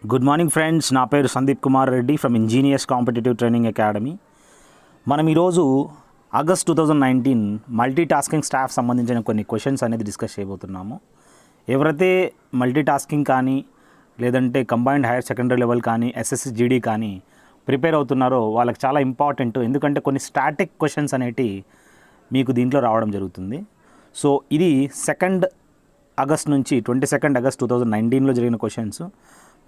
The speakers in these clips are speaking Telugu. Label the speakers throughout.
Speaker 1: గుడ్ మార్నింగ్ ఫ్రెండ్స్, నా పేరు Sandeep Kumar Reddy from engineers competitive training academy. మనం ఈరోజు ఆగస్ట్ 2019 మల్టీ టాస్కింగ్ స్టాఫ్ సంబంధించిన కొన్ని క్వశ్చన్స్ అనేది డిస్కస్ చేయబోతున్నాము. ఎవరైతే మల్టీ టాస్కింగ్ కానీ లేదంటే కంబైన్డ్ హైయర్ సెకండరీ లెవెల్ కానీ ఎస్ఎస్సి జీడీ కానీ ప్రిపేర్ అవుతున్నారో వాళ్ళకి చాలా ఇంపార్టెంట్. ఎందుకంటే కొన్ని స్టాటిక్ క్వశ్చన్స్ అనేటివి మీకు దీంట్లో రావడం జరుగుతుంది. సో ఇది 2 ఆగస్ట్ నుంచి 22 ఆగస్ట్ 2019లో జరిగిన questions.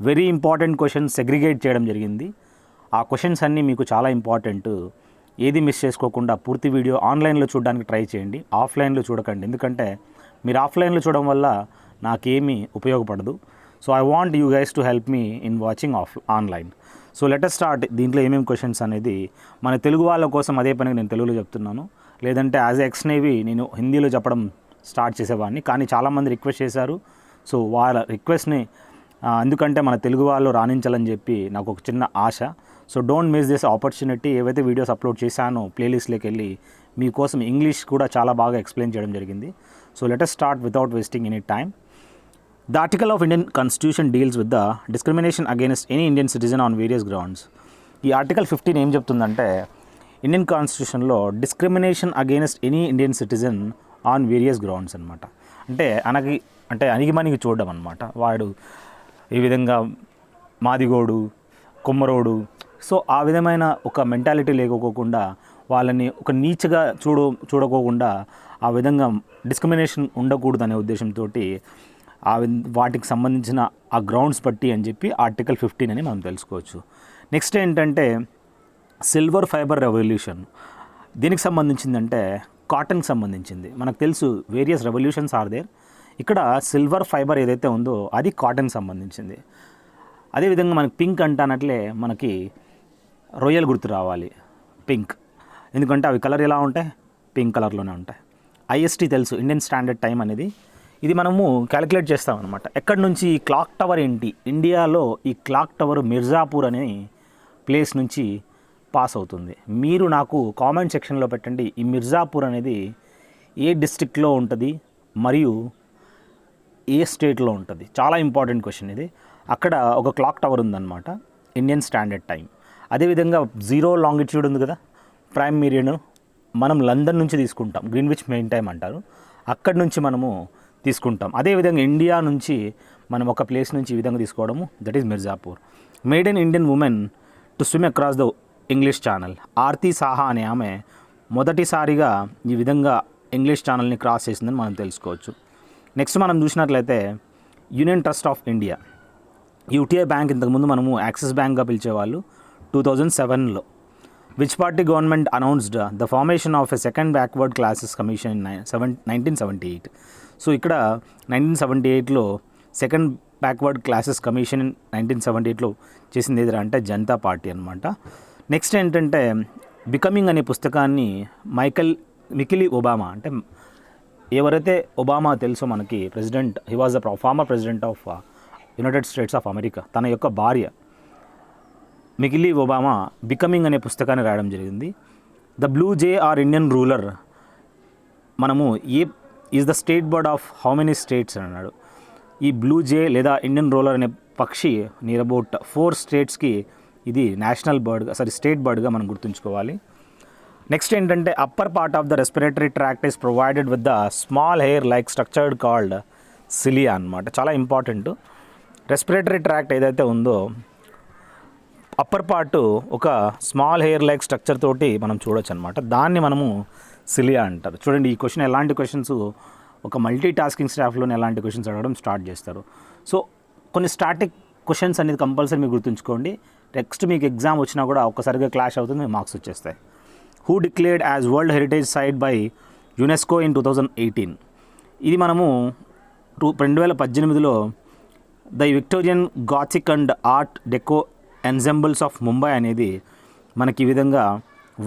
Speaker 1: Very important questions segregate చేయడం జరిగింది. ఆ క్వశ్చన్స్ అన్నీ మీకు చాలా ఇంపార్టెంట్. ఏది మిస్ చేసుకోకుండా పూర్తి వీడియో ఆన్లైన్లో చూడడానికి ట్రై చేయండి, ఆఫ్లైన్లో చూడకండి. ఎందుకంటే మీరు ఆఫ్లైన్లో చూడడం వల్ల నాకేమీ ఉపయోగపడదు. So I want you guys to help me in watching online. So let us start. దీంట్లో ఏమేమి క్వశ్చన్స్ అనేది మన తెలుగు వాళ్ళ కోసం అదే పనికి నేను తెలుగులో చెప్తున్నాను. లేదంటే యాజ్ ఎక్స్ నేవీ నేను హిందీలో చెప్పడం స్టార్ట్ చేసేవాడిని, కానీ చాలామంది రిక్వెస్ట్ చేశారు. సో వాళ్ళ రిక్వెస్ట్ని ఎందుకంటే మన తెలుగు వాళ్ళు రాణించాలని చెప్పి నాకు ఒక చిన్న ఆశ. So don't miss this opportunity. ఏవైతే వీడియోస్ అప్లోడ్ చేశానో ప్లేలిస్ట్లోకి వెళ్ళి మీకోసం ఇంగ్లీష్ కూడా చాలా బాగా ఎక్స్ప్లెయిన్ చేయడం జరిగింది. So let us start without wasting any time. The article of Indian Constitution deals with the discrimination against any Indian citizen on various grounds. ఈ ఆర్టికల్ 15 ఏం చెప్తుందంటే ఇండియన్ కాన్స్టిట్యూషన్లో discrimination against any Indian citizen on various grounds అనమాట. అంటే అణిగిమణిగి చూడడం అనమాట. వాడు ఈ విధంగా మాదిగోడు, కొమ్మరోడు, సో ఆ విధమైన ఒక మెంటాలిటీ లేకపోకుండా వాళ్ళని ఒక నీచగా చూడకోకుండా ఆ విధంగా డిస్క్రిమినేషన్ ఉండకూడదు అనే ఉద్దేశంతో వాటికి సంబంధించిన ఆ గ్రౌండ్స్ బట్టి అని చెప్పి ఆర్టికల్ 15 అని మనం తెలుసుకోవచ్చు. నెక్స్ట్ ఏంటంటే సిల్వర్ ఫైబర్ రెవల్యూషన్. దీనికి సంబంధించిందంటే కాటన్కి సంబంధించింది. మనకు తెలుసు వేరియస్ రెవల్యూషన్స్ ఆర్ దేర్. ఇక్కడ సిల్వర్ ఫైబర్ ఏదైతే ఉందో అది కాటన్కి సంబంధించింది. అదేవిధంగా మనకి పింక్ అంటానట్లే మనకి రొయ్యలు గుర్తు రావాలి, పింక్. ఎందుకంటే అవి కలర్ ఎలా ఉంటాయి, పింక్ కలర్లోనే ఉంటాయి. ఐఎస్టీ తెలుసు, ఇండియన్ స్టాండర్డ్ టైం అనేది. ఇది మనము క్యాలిక్యులేట్ చేస్తామన్నమాట. ఎక్కడి నుంచి ఈ క్లాక్ టవర్ ఏంటి, ఇండియాలో ఈ క్లాక్ టవర్ మిర్జాపూర్ అనే ప్లేస్ నుంచి పాస్ అవుతుంది. మీరు నాకు కామెంట్ సెక్షన్లో పెట్టండి, ఈ మిర్జాపూర్ అనేది ఏ డిస్ట్రిక్ట్లో ఉంటుంది మరియు ఏ స్టేట్లో ఉంటుంది. చాలా ఇంపార్టెంట్ క్వశ్చన్ ఇది. అక్కడ ఒక క్లాక్ టవర్ ఉందన్నమాట, ఇండియన్ స్టాండర్డ్ టైం. అదేవిధంగా జీరో లాంగిట్యూడ్ ఉంది కదా, ప్రైమ్ మెరిడియన్, మనం లండన్ నుంచి తీసుకుంటాం, గ్రీన్విచ్ మెయిన్ టైం అంటారు, అక్కడి నుంచి మనము తీసుకుంటాం. అదేవిధంగా ఇండియా నుంచి మనం ఒక ప్లేస్ నుంచి ఈ విధంగా తీసుకోవడము, that is Mirzapur. Made in Indian women to swim across the English channel. Aarti Saha అనే ఆమె మొదటిసారిగా ఈ విధంగా ఇంగ్లీష్ ఛానల్ని క్రాస్ చేసిందని మనం తెలుసుకోవచ్చు. నెక్స్ట్ మనం చూసినట్లయితే union trust of India, UTI bank, ఇంతకుముందు మనము యాక్సిస్ బ్యాంక్గా పిలిచేవాళ్ళు, 2007లో. Which party government announced the formation of a second backward classes commission in 1978. So ఇక్కడ 1978లో సెకండ్ బ్యాక్వర్డ్ క్లాసెస్ కమిషన్ 1978లో చేసింది ఏదిరా అంటే జనతా పార్టీ అనమాట. నెక్స్ట్ ఏంటంటే బికమింగ్ అనే పుస్తకాన్ని మికిలి ఒబామా, అంటే ఎవరైతే ఒబామా తెలుసో మనకి president, he was the former president of United States of America, తన యొక్క భార్య మికిలి ఒబామా బికమింగ్ అనే పుస్తకాన్ని రాయడం జరిగింది. The blue jay or Indian ruler, మనము is the state bird of how many states అని అన్నాడు. ఈ బ్లూ జే లేదా ఇండియన్ రూలర్ అనే పక్షి నియర్ అబౌట్ 4 స్టేట్స్కి ఇది నేషనల్ బర్డ్గా, స్టేట్ బర్డ్గా మనం గుర్తుంచుకోవాలి. నెక్స్ట్ ఏంటంటే upper part of the respiratory tract is provided with the small hair like structured called cilia అనమాట. చాలా ఇంపార్టెంట్. రెస్పిరేటరీ ట్రాక్ట్ ఏదైతే ఉందో అప్పర్ పార్ట్ ఒక స్మాల్ హెయిర్ లైక్ స్ట్రక్చర్ తోటి మనం చూడొచ్చు అనమాట. దాన్ని మనము సిలియా అంటారు. చూడండి ఈ క్వశ్చన్ ఎలాంటి క్వశ్చన్స్ ఒక మల్టీ టాస్కింగ్ స్టాఫ్లోనే ఎలాంటి క్వశ్చన్స్ అడగడం స్టార్ట్ చేస్తారు. సో కొన్ని స్టాటిక్ క్వశ్చన్స్ అనేది కంపల్సరీ మీరు గుర్తుంచుకోండి. నెక్స్ట్ మీకు ఎగ్జామ్ వచ్చినా కూడా ఒక్కసారిగా క్లాష్ అవుతుంది, మీకు మార్క్స్ వచ్చేస్తాయి. Who declared as world heritage site by UNESCO in 2018. ఇది మనము 2018లో the Victorian Gothic and art deco ensembles of Mumbai అనేది మనకి ఈ విధంగా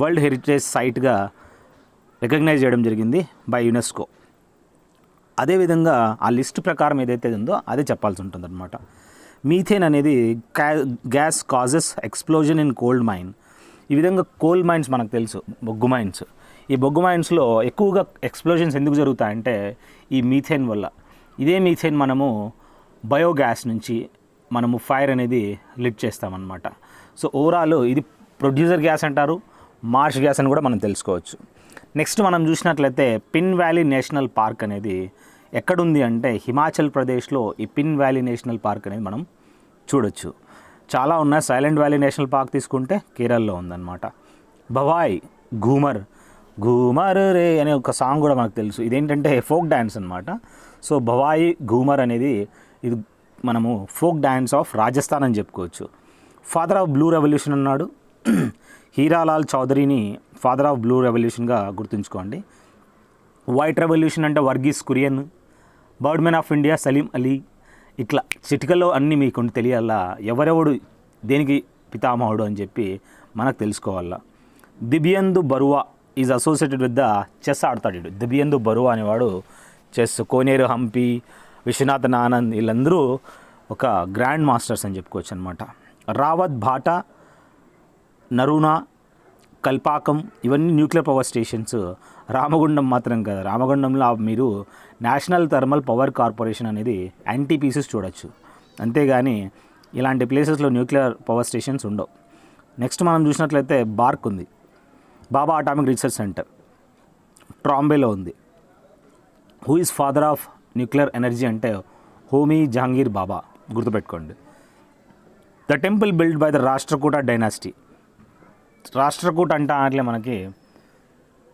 Speaker 1: వరల్డ్ హెరిటేజ్ సైట్గా రికగ్నైజ్ చేయడం జరిగింది బై యునెస్కో. అదేవిధంగా ఆ లిస్ట్ ప్రకారం ఏదైతే ఉందో అదే చెప్పాల్సి ఉంటుంది అనమాట. మీథేన్ అనేది gas causes explosion in coal mine. ఈ విధంగా కోల్ మైన్స్ మనకు తెలుసు, బొగ్గు మైన్స్. ఈ బొగ్గు మైన్స్లో ఎక్కువగా ఎక్స్ప్లోజన్స్ ఎందుకు జరుగుతాయంటే ఈ మీథేన్ వల్ల. ఇదే మీథేన్ మనము బయోగ్యాస్ నుంచి మనము ఫైర్ అనేది లిట్ చేస్తామన్నమాట. సో ఓవరాల్ ఇది ప్రొడ్యూసర్ గ్యాస్ అంటారు, మార్ష్ గ్యాస్ అని కూడా మనం తెలుసుకోవచ్చు. నెక్స్ట్ మనం చూసినట్లయితే పిన్ వ్యాలీ నేషనల్ పార్క్ అనేది ఎక్కడుంది అంటే హిమాచల్ ప్రదేశ్లో ఈ పిన్ వ్యాలీ నేషనల్ పార్క్ అనేది మనం చూడొచ్చు. చాలా ఉన్నాయి. సైలెంట్ వ్యాలీ నేషనల్ పార్క్ తీసుకుంటే కేరళలో ఉందన్నమాట. భవాయ్ ఘూమర్ ఘూమర్ రే అనే ఒక సాంగ్ కూడా మనకు తెలుసు. ఇదేంటంటే ఫోక్ డ్యాన్స్ అనమాట. సో భవాయ్ ఘూమర్ అనేది ఇది మనము ఫోక్ డ్యాన్స్ ఆఫ్ రాజస్థాన్ అని చెప్పుకోవచ్చు. ఫాదర్ ఆఫ్ బ్లూ రెవల్యూషన్ అన్నాడు. హీరాలాల్ చౌదరిని ఫాదర్ ఆఫ్ బ్లూ రెవల్యూషన్గా గుర్తుంచుకోండి. వైట్ రెవల్యూషన్ అంటే Varghese Kurien. Birdman of India Salim Ali. ఇట్లా చిటికల్లో అన్నీ మీకు తెలియాలా ఎవరెవడు దేనికి పితామహుడు అని చెప్పి మనకు తెలుసుకోవాలా. Dibyendu Barua is associated with the chess ఆడతాడు. దిబ్యేందు బరువా అనేవాడు చెస్. కోనేరు హంపి, విశ్వనాథన్ ఆనంద్ వీళ్ళందరూ ఒక గ్రాండ్ మాస్టర్స్ అని చెప్పుకోవచ్చు అనమాట. రావత్ భాటా, నరూనా, కల్పాకం ఇవన్నీ న్యూక్లియర్ పవర్ స్టేషన్స్. రామగుండం మాత్రం కదా, రామగుండంలో మీరు నేషనల్ థర్మల్ పవర్ కార్పొరేషన్ అనేది ఎన్టీపీసీస్ చూడొచ్చు. అంతేగాని ఇలాంటి ప్లేసెస్లో న్యూక్లియర్ పవర్ స్టేషన్స్ ఉండవు. నెక్స్ట్ మనం చూసినట్లయితే బార్క్ ఉంది, బాబా అటామిక్ రీసెర్చ్ సెంటర్ ట్రాంబేలో ఉంది. Who is father of nuclear energy అంటే హోమీ జహాంగీర్ బాబా, గుర్తుపెట్టుకోండి. The temple build by the Rashtrakuta dynasty. Rashtrakuta అంటే మనకి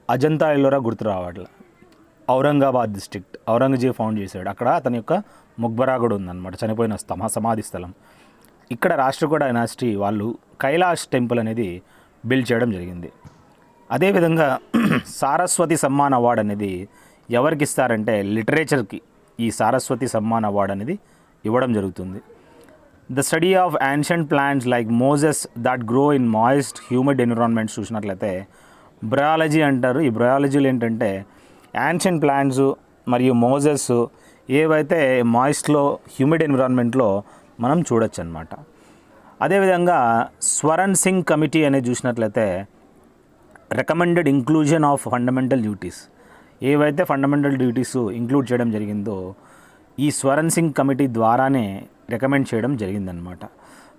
Speaker 1: అజంతా ఎల్లోరా గుర్తు రావట్ల. ఔరంగాబాద్ డిస్ట్రిక్ట్, ఔరంగజేబ్ ఫౌండ్ చేశాడు. అక్కడ అతని యొక్క ముగ్బరా కూడా ఉందన్నమాట, చనిపోయిన సమాధి స్థలం. ఇక్కడ రాష్ట్రకూట డైనాసిటీ వాళ్ళు కైలాష్ టెంపుల్ అనేది బిల్డ్ చేయడం జరిగింది. అదేవిధంగా సారస్వతి సమ్మాన్ అవార్డు అనేది ఎవరికి ఇస్తారంటే లిటరేచర్కి ఈ సారస్వతి సమ్మాన్ అవార్డు అనేది ఇవ్వడం జరుగుతుంది. The study of ancient plants like Moses that grow in moist humid environments చూసినట్లయితే బ్రయాలజీ అంటారు. ఈ బ్రయాలజీలు ఏంటంటే యాన్షియంట్ ప్లాంట్స్ మరియు మోజెస్ ఏవైతే మాయిస్ట్లో హ్యూమిడ్ ఎన్విరాన్మెంట్లో మనం చూడొచ్చు అనమాట. అదేవిధంగా స్వరణ్ సింగ్ కమిటీ అనేది చూసినట్లయితే recommended inclusion of fundamental duties. ఏవైతే ఫండమెంటల్ డ్యూటీస్ ఇంక్లూడ్ చేయడం జరిగిందో ఈ స్వరణ్ సింగ్ కమిటీ ద్వారానే రికమెండ్ చేయడం జరిగిందనమాట.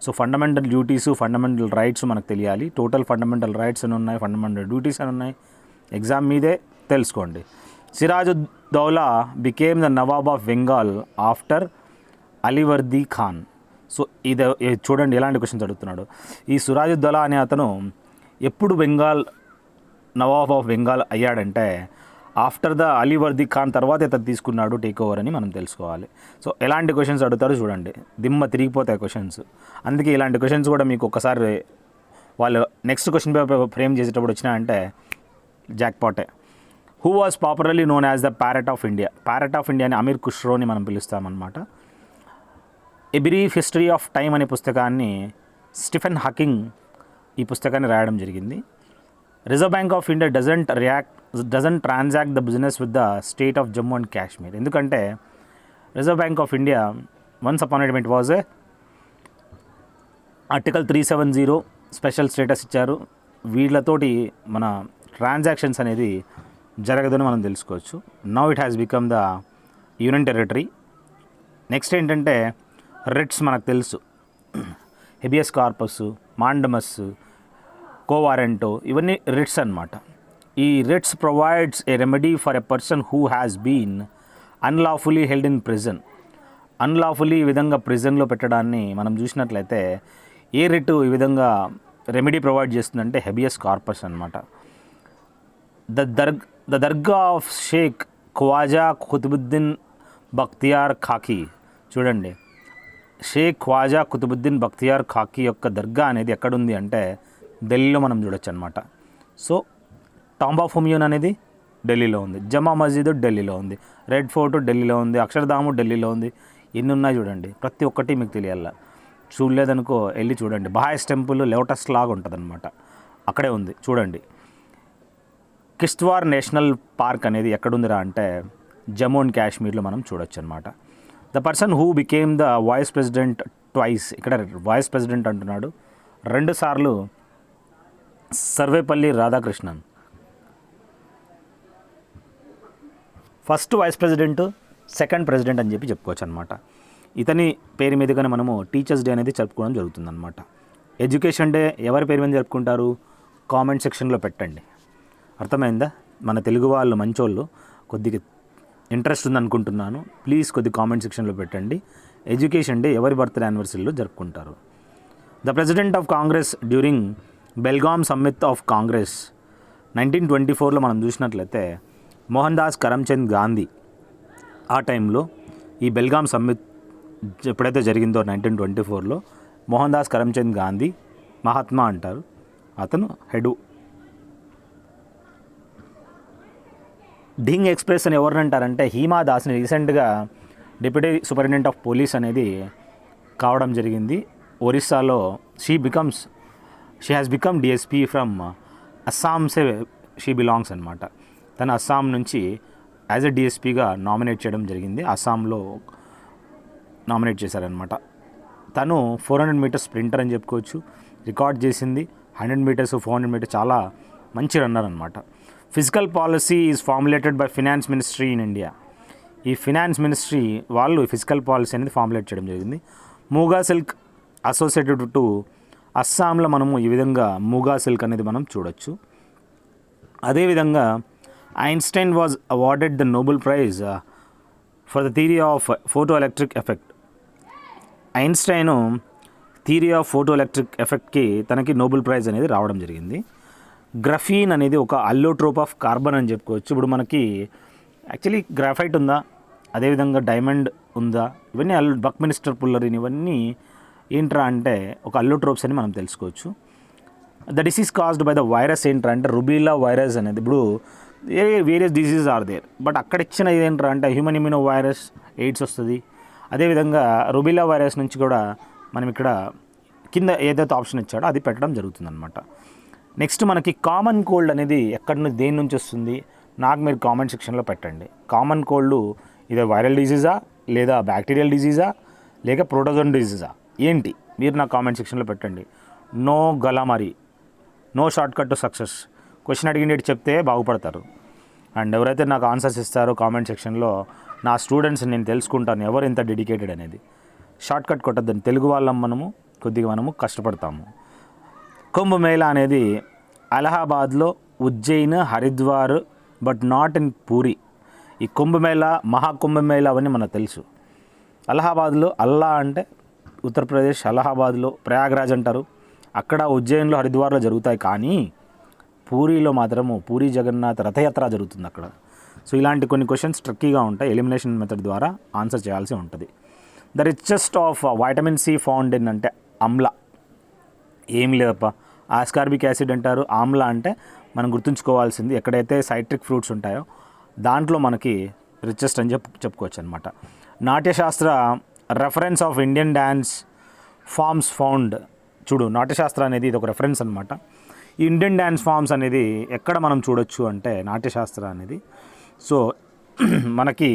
Speaker 1: So fundamental duties, fundamental rights మనకు తెలియాలి. టోటల్ ఫండమెంటల్ రైట్స్ అని ఉన్నాయి, ఫండమెంటల్ డ్యూటీస్ అని ఉన్నాయి. ఎగ్జామ్ మీదే తెలుసుకోండి. Sirajuddaulah became the nawab of Bengal after Alivardi Khan. So ఇది చూడండి ఎలాంటి క్వశ్చన్స్ అడుగుతున్నాడు. ఈ సిరాజుద్దౌలా అనే అతను ఎప్పుడు బెంగాల్ నవాబ్ ఆఫ్ బెంగాల్ అయ్యాడంటే ఆఫ్టర్ ద అలీవర్దీ ఖాన్ తర్వాత ఇతను తీసుకున్నాడు టేక్ ఓవర్ అని మనం తెలుసుకోవాలి. సో ఎలాంటి క్వశ్చన్స్ అడుగుతారో చూడండి, దిమ్మ తిరిగిపోతాయి క్వశ్చన్స్. అందుకే ఇలాంటి క్వశ్చన్స్ కూడా మీకు ఒక్కసారి వాళ్ళు నెక్స్ట్ క్వశ్చన్ పేపర్ ఫ్రేమ్ చేసేటప్పుడు వచ్చినాయంటే జాక్పాటే. Who was popularly known as the parrot of India. Parrot of India అని అమీర్ ఖుష్రోని మనం పిలుస్తామన్నమాట. A brief history of time అనే పుస్తకాన్ని స్టీఫెన్ హాకింగ్ ఈ పుస్తకాన్ని రాయడం జరిగింది. Reserve bank of India doesn't transact the business with the state of Jammu and Kashmir. ఎందుకంటే reserve bank of India once upon a time it was a article 370 special status ఇచ్చారు. వీళ్ళతోటి మన ట్రాన్సాక్షన్స్ అనేది జరగదని మనం తెలుసుకోవచ్చు. Now it has become the union territory. Next ఏంటంటే రిట్స్ మనకు తెలుసు, హెబియస్ కార్పస్, మాండమస్, కోవారెంటో ఇవన్నీ రిట్స్ అన్నమాట. ఈ writs provides a remedy for a person who has been unlawfully held in prison. Unlawfully ఈ విధంగా ప్రిజన్లో పెట్టడాన్ని మనం చూసినట్లయితే ఏ రిట్ ఈ విధంగా రెమెడీ ప్రొవైడ్ చేస్తుందంటే హెబియస్ కార్పస్ అనమాట. The dargah of Sheikh Khwaja Qutbuddin Bakhtiyar Kaki. చూడండి, షేక్ ఖ్వాజా కుతుబుద్దీన్ బఖ్తియార్ ఖాకీ యొక్క దర్గా అనేది ఎక్కడుంది అంటే ఢిల్లీలో మనం చూడొచ్చు అనమాట. సో టాంబ్ ఆఫ్ హుమయూన్ అనేది ఢిల్లీలో ఉంది, జమా మస్జిద్ ఢిల్లీలో ఉంది, రెడ్ ఫోర్ట్ ఢిల్లీలో ఉంది, అక్షరధాము ఢిల్లీలో ఉంది. ఎన్ని ఉన్నాయి చూడండి, ప్రతి ఒక్కటి మీకు తెలియాల. చూడలేదనుకో వెళ్ళి చూడండి. బహాయిస్ టెంపుల్ లోటస్ లాగా ఉంటుంది అనమాట, అక్కడే ఉంది చూడండి. కిష్త్వార్ నేషనల్ పార్క్ అనేది ఎక్కడుందిరా అంటే జమ్మూ అండ్ కాశ్మీర్లో మనం చూడొచ్చు అనమాట. The person who became the vice president twice. ఇక్కడ వైస్ ప్రెసిడెంట్ అంటున్నాడు, 2 సార్లు Sarvepalli Radhakrishnan. First vice president, second president అని చెప్పి చెప్పుకోవచ్చు అనమాట. ఇతని పేరు మీదుగానే మనము టీచర్స్ డే అనేది జరుపుకోవడం జరుగుతుందన్నమాట. ఎడ్యుకేషన్ డే ఎవరి పేరు మీద జరుపుకుంటారు? కామెంట్ సెక్షన్లో పెట్టండి. అర్థమైందా? మన తెలుగు వాళ్ళు మంచోళ్ళు, కొద్దిగా ఇంట్రెస్ట్ ఉందనుకుంటున్నాను. ప్లీజ్ కొద్దిగా కామెంట్ సెక్షన్లో పెట్టండి. ఎడ్యుకేషన్ డే ఎవరి బర్త్డే యానివర్సరీలో జరుపుకుంటారు? The president of Congress during Belgaum summit of Congress 1924లో మనం చూసినట్లయితే మోహన్ దాస్ కరమ్చంద్ గాంధీ. ఆ టైంలో ఈ బెల్గామ్ సమ్మిట్ ఎప్పుడైతే జరిగిందో 1924లో మోహన్ దాస్ కరమ్చంద్ గాంధీ, మహాత్మా అంటారు, అతను హెడ్. ఢింగ్ ఎక్స్ప్రెస్ అని ఎవరిని అంటారంటే హీమా దాస్ని రీసెంట్గా డిప్యూటీ సూపరింటెండెంట్ ఆఫ్ పోలీస్ అనేది కావడం జరిగింది. ఒరిస్సాలో she has become DSP from Assam say she belongs అనమాట. తను అస్సాం నుంచి యాజ్ ఎ డిఎస్పీగా నామినేట్ చేయడం జరిగింది. అస్సాంలో నామినేట్ చేశారనమాట. తను 400 మీటర్స్ స్ప్రింటర్ అని చెప్పుకోవచ్చు. రికార్డ్ చేసింది 100 మీటర్స్, 400 మీటర్స్. చాలా మంచి రన్నర్ అనమాట. Physical policy is formulated by finance ministry in India. ఈ ఫినాన్స్ మినిస్ట్రీ వాళ్ళు ఫిజికల్ పాలసీ అనేది ఫార్ములేట్ చేయడం జరిగింది. మూగా సిల్క్ అసోసియేటెడ్ టు అస్సాంలో మనము ఈ విధంగా మూగా సిల్క్ అనేది మనం చూడొచ్చు. అదేవిధంగా Einstein was awarded the Nobel prize for the theory of photoelectric effect. Einstein theory of photoelectric ఎఫెక్ట్కి తనకి నోబెల్ ప్రైజ్ అనేది రావడం జరిగింది. గ్రఫీన్ అనేది ఒక అల్లోట్రోప్ ఆఫ్ కార్బన్ అని చెప్పుకోవచ్చు. ఇప్పుడు మనకి యాక్చువల్లీ గ్రాఫైట్ ఉందా, అదేవిధంగా డైమండ్ ఉందా, ఇవన్నీ బక్మినిస్టర్ పుల్లరిన్ ఇవన్నీ ఏంట్రా అంటే ఒక అల్లోట్రోప్స్ అని మనం తెలుసుకోవచ్చు. The disease caused by the virus ఏంట్రా అంటే రుబీలా వైరస్ అనేది. ఇప్పుడు various diseases are there, but అక్కడ ఇచ్చిన ఏంట్రా అంటే హ్యూమన్ ఇమ్యూనో వైరస్, ఎయిడ్స్ వస్తుంది. అదేవిధంగా రుబీలా వైరస్ నుంచి కూడా మనం ఇక్కడ కింద ఏదైతే ఆప్షన్ ఇచ్చాడో అది పెట్టడం జరుగుతుందన్నమాట. నెక్స్ట్ మనకి కామన్ కోల్డ్ అనేది ఎక్కడి నుంచి దేని నుంచి వస్తుంది నాకు మీరు కామెంట్ సెక్షన్లో పెట్టండి. కామన్ కోల్డ్ ఇదే వైరల్ డిసీజా, లేదా బ్యాక్టీరియల్ డిసీజా, లేక ప్రోటోజోన్ డిసీజా, ఏంటి మీరు నా కామెంట్ సెక్షన్లో పెట్టండి. No glamour, no shortcut to success. Question అడిగినట్టు చెప్తే బాగుపడతారు. అండ్ ఎవరైతే నాకు ఆన్సర్స్ ఇస్తారో కామెంట్ సెక్షన్లో నా స్టూడెంట్స్ నేను తెలుసుకుంటాను ఎవరు ఎంత డెడికేటెడ్ అనేది. షార్ట్ కట్ కొట్టద్దని, తెలుగు వాళ్ళం కొద్దిగా మనము కష్టపడతాము. కుంభమేళా అనేది అలహాబాద్లో, Ujjain, Haridwar, but not in Puri. ఈ కుంభమేళా, మహాకుంభమేళా అవన్నీ మనకు తెలుసు. అలహాబాద్లో, అల్లా అంటే ఉత్తరప్రదేశ్, అలహాబాద్లో ప్రయాగ్రాజ్ అంటారు. అక్కడ ఉజ్జయిన్లో, హరిద్వార్లో జరుగుతాయి. కానీ పూరిలో మాత్రము పూరి జగన్నాథ్ రథయాత్ర జరుగుతుంది అక్కడ. సో ఇలాంటి కొన్ని క్వశ్చన్స్ ట్రిక్కీగా ఉంటాయి. ఎలిమినేషన్ మెథడ్ ద్వారా ఆన్సర్ చేయాల్సి ఉంటుంది. The richest of vitamin C found in అంటే ఆమ్లా. ఏం లేదప్ప, ఆస్కార్బిక్ యాసిడ్ అంటారు. ఆమ్లా అంటే మనం గుర్తుంచుకోవాల్సింది ఎక్కడైతే సైట్రిక్ ఫ్రూట్స్ ఉంటాయో దాంట్లో మనకి రిచెస్ట్ అని చెప్పుకోవచ్చు అనమాట. Natyashastra reference of Indian dance forms found. చూడు, నాట్యశాస్త్ర అనేది ఇది ఒక రెఫరెన్స్ అనమాట. ఈ ఇండియన్ డ్యాన్స్ ఫార్మ్స్ అనేది ఎక్కడ మనం చూడొచ్చు అంటే నాట్యశాస్త్ర అనేది. సో మనకి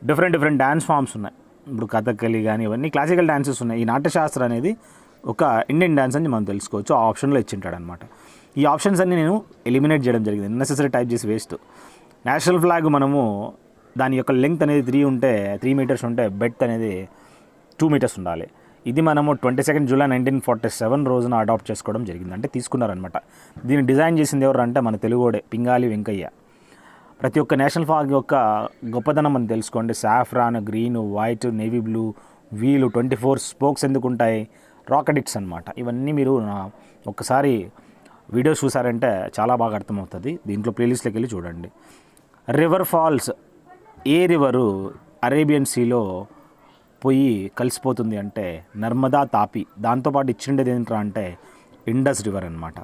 Speaker 1: డిఫరెంట్ డ్యాన్స్ ఫార్మ్స్ ఉన్నాయి. ఇప్పుడు కథకళి కానీ ఇవన్నీ క్లాసికల్ డ్యాన్సెస్ ఉన్నాయి. ఈ నాట్యశాస్త్ర అనేది ఒక ఇండియన్ డ్యాన్స్ అని మనం తెలుసుకోవచ్చు. ఆ ఆప్షన్లో ఇచ్చింటాడు అనమాట. ఈ ఆప్షన్స్ అన్ని నేను ఎలిమినేట్ చేయడం జరిగింది. నెసెసరీ టైప్ చేసి వేస్ట్. నేషనల్ ఫ్లాగ్ మనము దాని యొక్క లెంగ్త్ అనేది 3 మీటర్స్ ఉంటే బెడ్త్ అనేది 2 మీటర్స్ ఉండాలి. ఇది మనము 22 జూలై 1947 రోజున అడాప్ట్ చేసుకోవడం జరిగింది, అంటే తీసుకున్నారనమాట. దీన్ని డిజైన్ చేసింది ఎవరు అంటే మన తెలుగుడే, పింగాలి వెంకయ్య. ప్రతి ఒక్క నేషనల్ ఫ్లాగ్ యొక్క గొప్పదనం మనం తెలుసుకోండి. Saffron, green, white, navy blue, వీలు, 24 స్పోక్స్ ఎందుకు ఉంటాయి, రాకెటిక్స్ అనమాట. ఇవన్నీ మీరు ఒక్కసారి వీడియోస్ చూసారంటే చాలా బాగా అర్థమవుతుంది. దీంట్లో ప్లేలిస్ట్లోకి వెళ్ళి చూడండి. రివర్ ఫాల్స్, ఏ రివరు అరేబియన్ సీలో పోయి కలిసిపోతుంది అంటే నర్మదా, తాపి. దాంతోపాటు ఇచ్చిండేది ఏంట్రా అంటే ఇండస్ రివర్ అనమాట.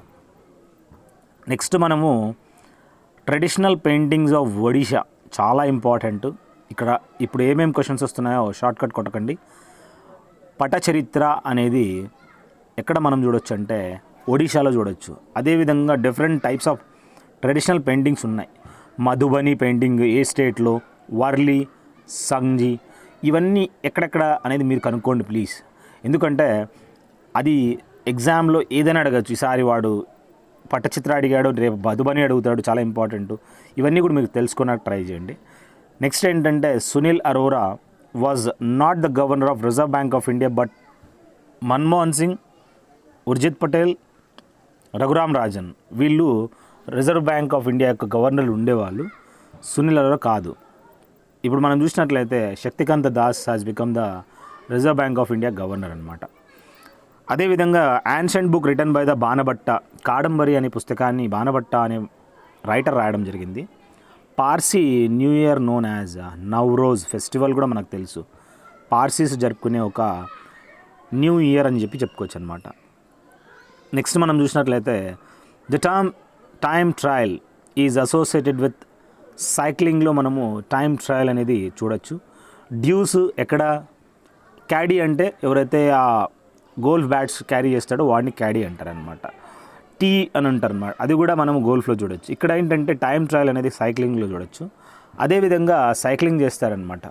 Speaker 1: నెక్స్ట్ మనము ట్రెడిషనల్ పెయింటింగ్స్ ఆఫ్ ఒడిషా, చాలా ఇంపార్టెంట్. ఇక్కడ ఇప్పుడు ఏమేమి క్వశ్చన్స్ వస్తున్నాయో షార్ట్ కట్ కొట్టకండి. పటచరిత్ర అనేది ఎక్కడ మనం చూడొచ్చు అంటే ఒడిషాలో చూడొచ్చు. అదేవిధంగా different types of traditional paintings ఉన్నాయి. మధుబని పెయింటింగ్ ఏ స్టేట్లో, వర్లీ, సంగ్జీ, ఇవన్నీ ఎక్కడెక్కడ అనేది మీరు కనుక్కోండి ప్లీజ్. ఎందుకంటే అది ఎగ్జామ్లో ఏదైనా అడగచ్చు. ఈసారి వాడు పట్టచిత్ర అడిగాడు, రేపు మధుబని అడుగుతాడు, చాలా ఇంపార్టెంట్. ఇవన్నీ కూడా మీరు తెలుసుకోవడానికి ట్రై చేయండి. నెక్స్ట్ ఏంటంటే Sunil Arora was not the governor of Reserve bank of India but Manmohan Singh, Urjit Patel, Raghuram Rajan. వీళ్ళు రిజర్వ్ బ్యాంక్ ఆఫ్ ఇండియా యొక్క గవర్నర్లు ఉండేవాళ్ళు, సునీల్ అరోరా కాదు. ఇప్పుడు మనం చూసినట్లయితే Shaktikanta Das has become the reserve bank of India governor అనమాట. అదేవిధంగా ancient book written by the Banabhatta, Kadambari అనే పుస్తకాన్ని బాణభట్ట అనే రైటర్ రాయడం జరిగింది. Parsi new year known as Navroz festival కూడా మనకు తెలుసు. పార్సీస్ జరుపుకునే ఒక న్యూ ఇయర్ అని చెప్పి చెప్పుకోవచ్చు అనమాట. నెక్స్ట్ మనం చూసినట్లయితే the term time trial is associated with సైక్లింగ్లో మనము టైమ్ ట్రయల్ అనేది చూడొచ్చు. డ్యూస్ ఎక్కడ, క్యాడీ అంటే ఎవరైతే ఆ గోల్ఫ్ బ్యాట్స్ క్యారీ చేస్తాడో వాడిని క్యాడీ అంటారనమాట. టీ అని అంటారు అనమాట, అది కూడా మనము గోల్ఫ్లో చూడొచ్చు. ఇక్కడ ఏంటంటే టైమ్ ట్రయల్ అనేది సైక్లింగ్లో చూడొచ్చు. అదేవిధంగా సైక్లింగ్ చేస్తారనమాట,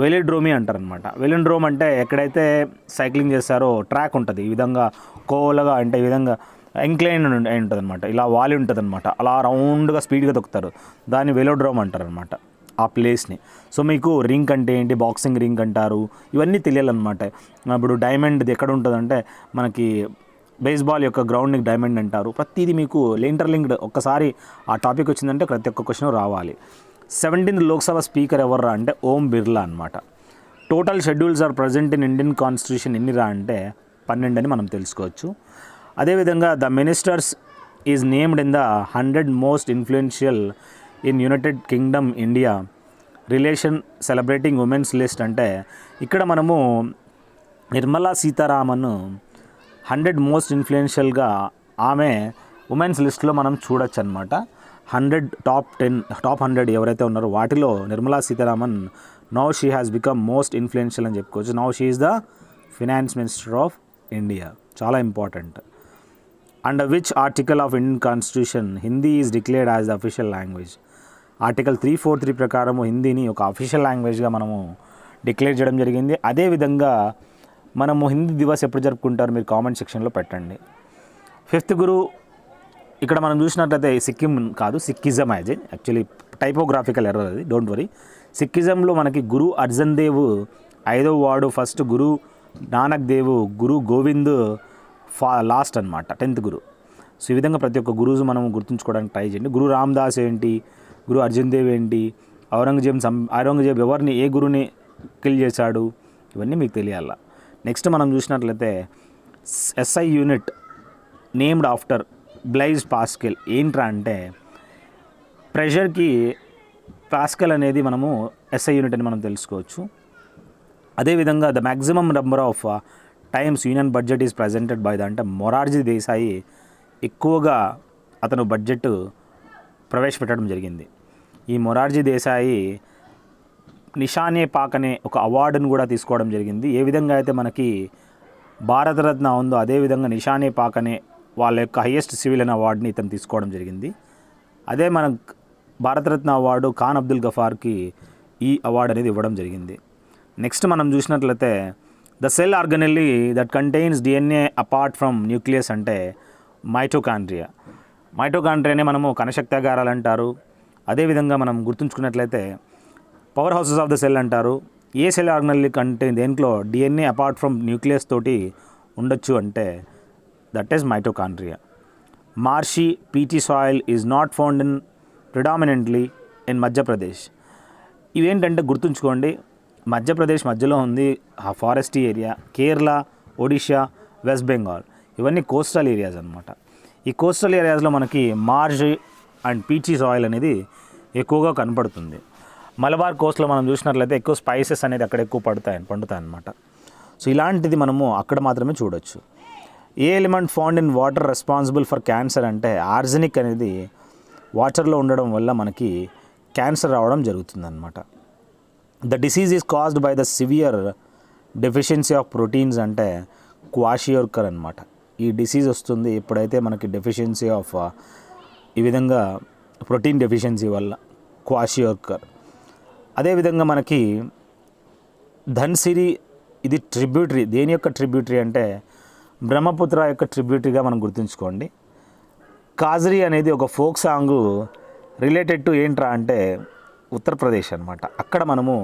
Speaker 1: వెలిడ్రోమి అంటారనమాట. వెలిడ్రోమ్ అంటే ఎక్కడైతే సైక్లింగ్ చేస్తారో ట్రాక్ ఉంటుంది, ఈ విధంగా కోలగా అంటే ఈ విధంగా ఇంక్లైన్ అయి ఉంటుంది అనమాట, ఇలా వాలి ఉంటుంది అనమాట, అలా రౌండ్గా స్పీడ్గా తొక్కుతారు, దాన్ని వెలోడ్రోమ్ అంటారనమాట ఆ ప్లేస్ని. సో మీకు రింక్ అంటే ఏంటి, బాక్సింగ్ రింక్ అంటారు, ఇవన్నీ తెలియాలన్నమాట. ఇప్పుడు డైమండ్ది ఎక్కడ ఉంటుందంటే మనకి బేస్బాల్ యొక్క గ్రౌండ్ని డైమండ్ అంటారు. ప్రతిదీ మీకు ఇంటర్లింక్డ్, ఒక్కసారి ఆ టాపిక్ వచ్చిందంటే ప్రతి ఒక్క క్వశ్చన్ రావాలి. 17th లోక్సభ స్పీకర్ ఎవర్రా అంటే ఓం బిర్లా అనమాట. Total schedules are present in Indian constitution ఎన్నిరా అంటే 12 అని మనం తెలుసుకోవచ్చు. అదేవిధంగా the ministers is named in the 100 most influential in United Kingdom India relation celebrating women's list అంటే ఇక్కడ మనము నిర్మలా సీతారామన్ 100 మోస్ట్ ఇన్ఫ్లుయెన్షియల్గా ఆమె ఉమెన్స్ లిస్ట్లో మనం చూడొచ్చు అనమాట. 100 టాప్ 100 ఎవరైతే ఉన్నారో వాటిలో Nirmala Sitharaman now she has become most influential అని చెప్పుకోవచ్చు. Now she is the finance minister of India, చాలా important. Under which article of Indian constitution Hindi is declared as the official language. Article 343 ప్రకారము హిందీని ఒక అఫీషియల్ లాంగ్వేజ్గా మనము డిక్లేర్ చేయడం జరిగింది. అదేవిధంగా మనము హిందీ దివస్ ఎప్పుడు జరుపుకుంటారు మీరు కామెంట్ సెక్షన్లో పెట్టండి. 5th గురు ఇక్కడ మనం చూసినట్లయితే సిక్కిం కాదు, సిక్కిజం యాక్చువల్లీ టైపోగ్రాఫికల్ ఎర్రర్ అది, డోంట్ వరీ. సిక్కిజంలో మనకి గురు అర్జన్ దేవ్ 5వ వార్డు, ఫస్ట్ గురు నానక్ దేవ్, గురు గోవింద్ లాస్ట్ అనమాట 10th గురు. సో ఈ విధంగా ప్రతి ఒక్క గురువు మనం గుర్తుంచుకోవడానికి ట్రై చేయండి. గురు రామ్దాస్ ఏంటి, గురు అర్జన్ దేవ్ ఏంటి, ఔరంగజేబ్ ఎవరిని ఏ గురుని కిల్ చేశాడు, ఇవన్నీ మీకు తెలియాల. నెక్స్ట్ మనం చూసినట్లయితే SI unit named after బ్లైజ్ pascal ఏంట్రా అంటే ప్రెషర్కి పాస్కల్ అనేది మనము ఎస్ఐ యూనిట్ అని మనం తెలుసుకోవచ్చు. అదేవిధంగా the maximum number of times union budget is presented by the అంటే మొరార్జీ దేశాయి ఎక్కువగా అతను బడ్జెట్ ప్రవేశపెట్టడం జరిగింది. ఈ మొరార్జీ దేశాయి నిషానే పాక్ అనే ఒక అవార్డును కూడా తీసుకోవడం జరిగింది. ఏ విధంగా అయితే మనకి భారతరత్న ఉందో అదేవిధంగా నిషానే పాక్ అనే వాళ్ళ యొక్క హైయెస్ట్ సివిలియన్ అవార్డుని ఇతను తీసుకోవడం జరిగింది. అదే మన భారతరత్న అవార్డు ఖాన్ అబ్దుల్ గఫార్కి ఈ అవార్డు అనేది ఇవ్వడం జరిగింది. నెక్స్ట్ మనం చూసినట్లయితే the cell organelle that contains DNA apart from nucleus అంటే మైటోకాండ్రియా. మైటోకాండ్రియానే మనము కణశక్తాగారాలు అంటారు. అదేవిధంగా మనం గుర్తుంచుకున్నట్లయితే powerhouses of the cell అంటారు. ఏ సెల్ ఆర్గనెల్లీ కంటే దేంట్లో డిఎన్ఏ అపార్ట్ ఫ్రమ్ న్యూక్లియస్ తోటి ఉండొచ్చు అంటే that is mitochondria. Marshy PT soil is not found in predominantly in Madhya Pradesh. ఇవేంటంటే గుర్తుంచుకోండి, మధ్యప్రదేశ్ మధ్యలో ఉంది ఆ forestry area, Kerala, Odisha, west Bengal ఇవన్నీ కోస్టల్ ఏరియాస్ అనమాట. ఈ కోస్టల్ ఏరియాస్లో మనకి మార్ష్ అండ్ పీచీ సాయిల్ అనేది ఎక్కువగా కనపడుతుంది. మలబార్ కోస్ట్లో మనం చూసినట్లయితే ఎక్కువ స్పైసెస్ అనేది అక్కడ ఎక్కువ పండుతాయి అన్నమాట. సో ఇలాంటిది మనము అక్కడ మాత్రమే చూడొచ్చు. A element found in water responsible for cancer అంటే ఆర్సెనిక్ అనేది వాటర్లో ఉండడం వల్ల మనకి క్యాన్సర్ రావడం జరుగుతుందన్నమాట. The disease is caused by the severe deficiency of proteins అంటే క్వాషియోర్కర్ అనమాట. ఈ డిసీజ్ వస్తుంది ఎప్పుడైతే మనకి డెఫిషియన్సీ ఆఫ్ ఈ విధంగా ప్రోటీన్ డెఫిషియన్సీ వల్ల, క్వాషియోర్కర్. అదేవిధంగా మనకి ధన్సిరి ఇది ట్రిబ్యూటరీ, దేని యొక్క ట్రిబ్యూటరీ అంటే బ్రహ్మపుత్ర యొక్క ట్రిబ్యూటరీగా మనం గుర్తుంచుకోండి. కాజరీ అనేది ఒక ఫోక్ సాంగ్ రిలేటెడ్ టు ఏంట్రా అంటే ఉత్తరప్రదేశ్ అనమాట. అక్కడ మనము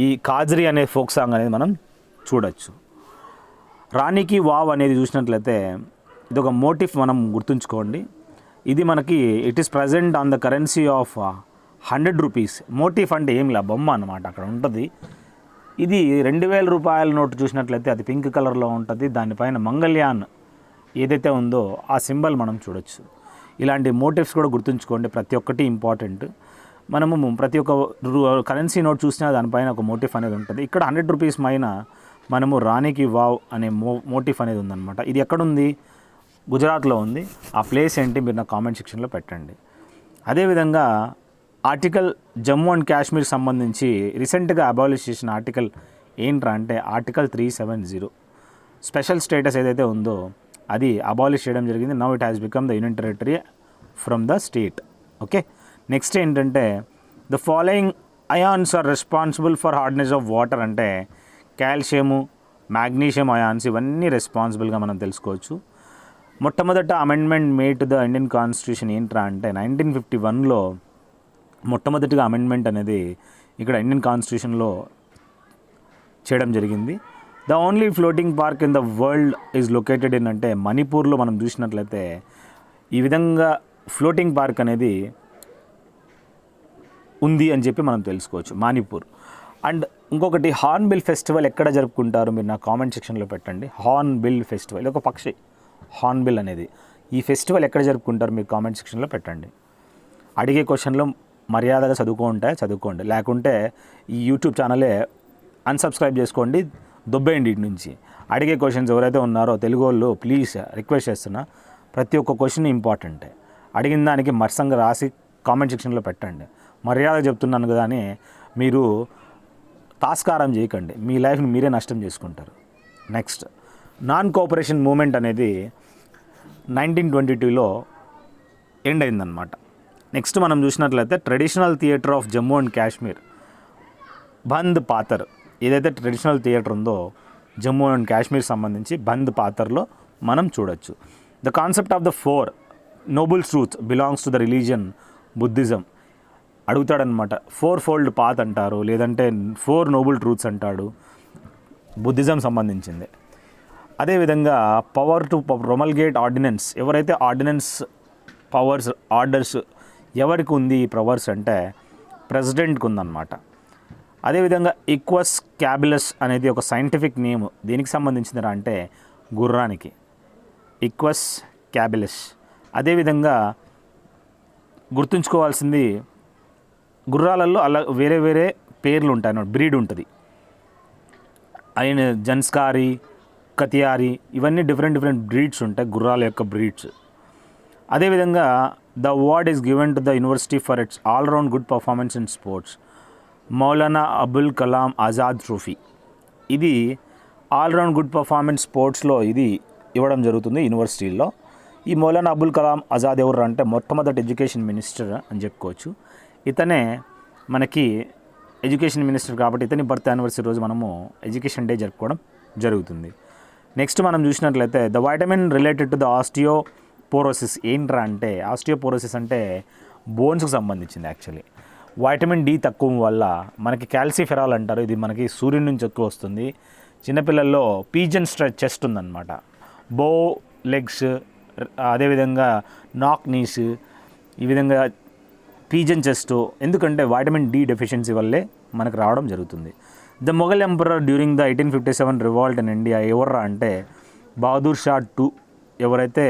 Speaker 1: ఈ కాజరీ అనే ఫోక్ సాంగ్ అనేది మనం చూడొచ్చు. రాణికి వావ్ అనేది చూసినట్లయితే ఇది ఒక మోటిఫ్ మనం గుర్తుంచుకోండి. ఇది మనకి it is present on the currency of 100 rupees. Motif అంటే ఏం లే, బొమ్మ అన్నమాట అక్కడ ఉంటుంది. ఇది 2000 రూపాయల నోటు చూసినట్లయితే అది పింక్ కలర్లో ఉంటుంది. దానిపైన మంగళ్యాన్ ఏదైతే ఉందో ఆ సింబల్ మనం చూడొచ్చు. ఇలాంటి మోటివ్స్ కూడా గుర్తుంచుకోండి, ప్రతి ఒక్కటి ఇంపార్టెంట్. మనము ప్రతి ఒక్క కరెన్సీ నోట్ చూసినా దానిపైన ఒక మోటిఫ్ అనేది ఉంటుంది. ఇక్కడ 100 రూపీస్ పైన మనము రాణికి వావ్ అనే మోటిఫ్ అనేది ఉందన్నమాట. ఇది ఎక్కడుంది? గుజరాత్లో ఉంది. ఆ ప్లేస్ ఏంటి మీరు నా కామెంట్ సెక్షన్లో పెట్టండి. అదేవిధంగా ఆర్టికల్ జమ్మూ అండ్ కాశ్మీర్ సంబంధించి రీసెంట్గా అబాలిష్ చేసిన ఆర్టికల్ ఏంట్రా అంటే ఆర్టికల్ 370. స్పెషల్ స్టేటస్ ఏదైతే ఉందో అది అబాలిష్ చేయడం జరిగింది. Now it has become the union territory from the state. Okay, next ఏంటంటే the following ions are responsible for hardness of water అంటే కాల్షియము, మ్యాగ్నీషియం అయాన్స్ ఇవన్నీ రెస్పాన్సిబుల్గా మనం తెలుసుకోవచ్చు. మొట్టమొదట amendment made to the Indian constitution ఏంట్రా అంటే 1951లో మొట్టమొదటిగా అమెండ్మెంట్ అనేది ఇక్కడ ఇండియన్ కాన్స్టిట్యూషన్లో చేయడం జరిగింది. The only floating park in the world is located in అంటే మణిపూర్లో మనం చూసినట్లయితే ఈ విధంగా ఫ్లోటింగ్ పార్క్ అనేది ఉంది అని చెప్పి మనం తెలుసుకోవచ్చు, మణిపూర్. అండ్ ఇంకొకటి హార్న్బిల్ ఫెస్టివల్ ఎక్కడ జరుపుకుంటారు మీరు నా కామెంట్ సెక్షన్లో పెట్టండి. హార్న్బిల్ ఫెస్టివల్, ఇది ఒక పక్షి హార్న్బిల్ అనేది. ఈ ఫెస్టివల్ ఎక్కడ జరుపుకుంటారు మీరు కామెంట్ సెక్షన్లో పెట్టండి. అడిగే క్వశ్చన్లో మర్యాదగా చదువుకోండి, లేకుంటే ఈ యూట్యూబ్ ఛానలే అన్సబ్స్క్రైబ్ చేసుకోండి, దొబ్బేయండి ఇటు నుంచి. అడిగే క్వశ్చన్స్ ఎవరైతే ఉన్నారో తెలుగు వాళ్ళు ప్లీజ్ రిక్వెస్ట్ చేస్తున్నా, ప్రతి ఒక్క క్వశ్చన్ ఇంపార్టెంటే. అడిగిన దానికి మర్సంగా రాసి కామెంట్ సెక్షన్లో పెట్టండి. మర్యాద చెప్తున్నాను కదా అని మీరు తాస్కారం చేయకండి, మీ లైఫ్ని మీరే నష్టం చేసుకుంటారు. నెక్స్ట్ నాన్ కోఆపరేషన్ మూమెంట్ అనేది 1922లో ఎండ్ అయిందనమాట. నెక్స్ట్ మనం చూసినట్లయితే traditional theatre of Jammu and Kashmir Band Pather, ఏదైతే ట్రెడిషనల్ థియేటర్ ఉందో జమ్మూ అండ్ కాశ్మీర్ సంబంధించి బంద్ పాతర్లో మనం చూడొచ్చు. The concept of the 4 noble truths belongs to the religion Buddhism అడుగుతాడనమాట. 4 ఫోల్డ్ పాత్ అంటారు, లేదంటే 4 నోబుల్ ట్రూత్స్ అంటాడు, బుద్ధిజం సంబంధించింది. అదేవిధంగా పవర్ టు ప్రొమల్గేట్ ఆర్డినెన్స్, ఎవరైతే ఆర్డినెన్స్ పవర్స్ ఆర్డర్స్ ఎవరికి ఉంది ఈ పవర్స్ అంటే ప్రెసిడెంట్కి ఉందన్నమాట. అదేవిధంగా ఈక్వస్ క్యాబులస్ అనేది ఒక సైంటిఫిక్ నేమ్, దీనికి సంబంధించిందిరా అంటే గుర్రానికి, ఈక్వస్ క్యాబులస్. అదేవిధంగా గుర్తుంచుకోవాల్సింది గుర్రాలలో అలా వేరే వేరే పేర్లు ఉంటాయి అన్నమాట, బ్రీడ్ ఉంటుంది. ఆయన జన్స్కారీ, కతియారీ ఇవన్నీ డిఫరెంట్ బ్రీడ్స్ ఉంటాయి, గుర్రాల యొక్క బ్రీడ్స్. అదేవిధంగా the award is given to the university for it's all round good performance in sports, Maulana Abul Kalam Azad trophy. ఇది ఆల్రౌండ్ గుడ్ పర్ఫార్మెన్స్ స్పోర్ట్స్లో ఇది ఇవ్వడం జరుగుతుంది యూనివర్సిటీల్లో. ఈ మౌలానా అబుల్ కలాం ఆజాద్ ఎవరు అంటే మొట్టమొదటి ఎడ్యుకేషన్ మినిస్టర్ అని చెప్పుకోవచ్చు. ఇతనే మనకి ఎడ్యుకేషన్ మినిస్టర్ కాబట్టి ఇతని బర్త్ యానివర్సరీ రోజు మనము ఎడ్యుకేషన్ డే జరుపుకోవడం జరుగుతుంది. నెక్స్ట్ మనం చూసినట్లయితే the vitamin related to the osteoporosis ఏంట్రా అంటే ఆస్టియోపోరోసిస్ అంటే బోన్స్కి సంబంధించింది. యాక్చువల్లీ వైటమిన్ డి తక్కువ వల్ల మనకి క్యాల్సిఫెరాల్ అంటారు, ఇది మనకి సూర్యుడి నుంచి ఎక్కువ వస్తుంది. చిన్నపిల్లల్లో పీజన్ చెస్ట్ ఉందన్నమాట, బో లెగ్స్, అదేవిధంగా నాక్ నీస్, ఈ విధంగా పీజన్ చెస్ట్, ఎందుకంటే వైటమిన్ డి డెఫిషియన్సీ వల్లే మనకు రావడం జరుగుతుంది. The Mughal emperor during the 1857 revolt in India ఎవర్రా అంటే బహదూర్ షా II. ఎవరైతే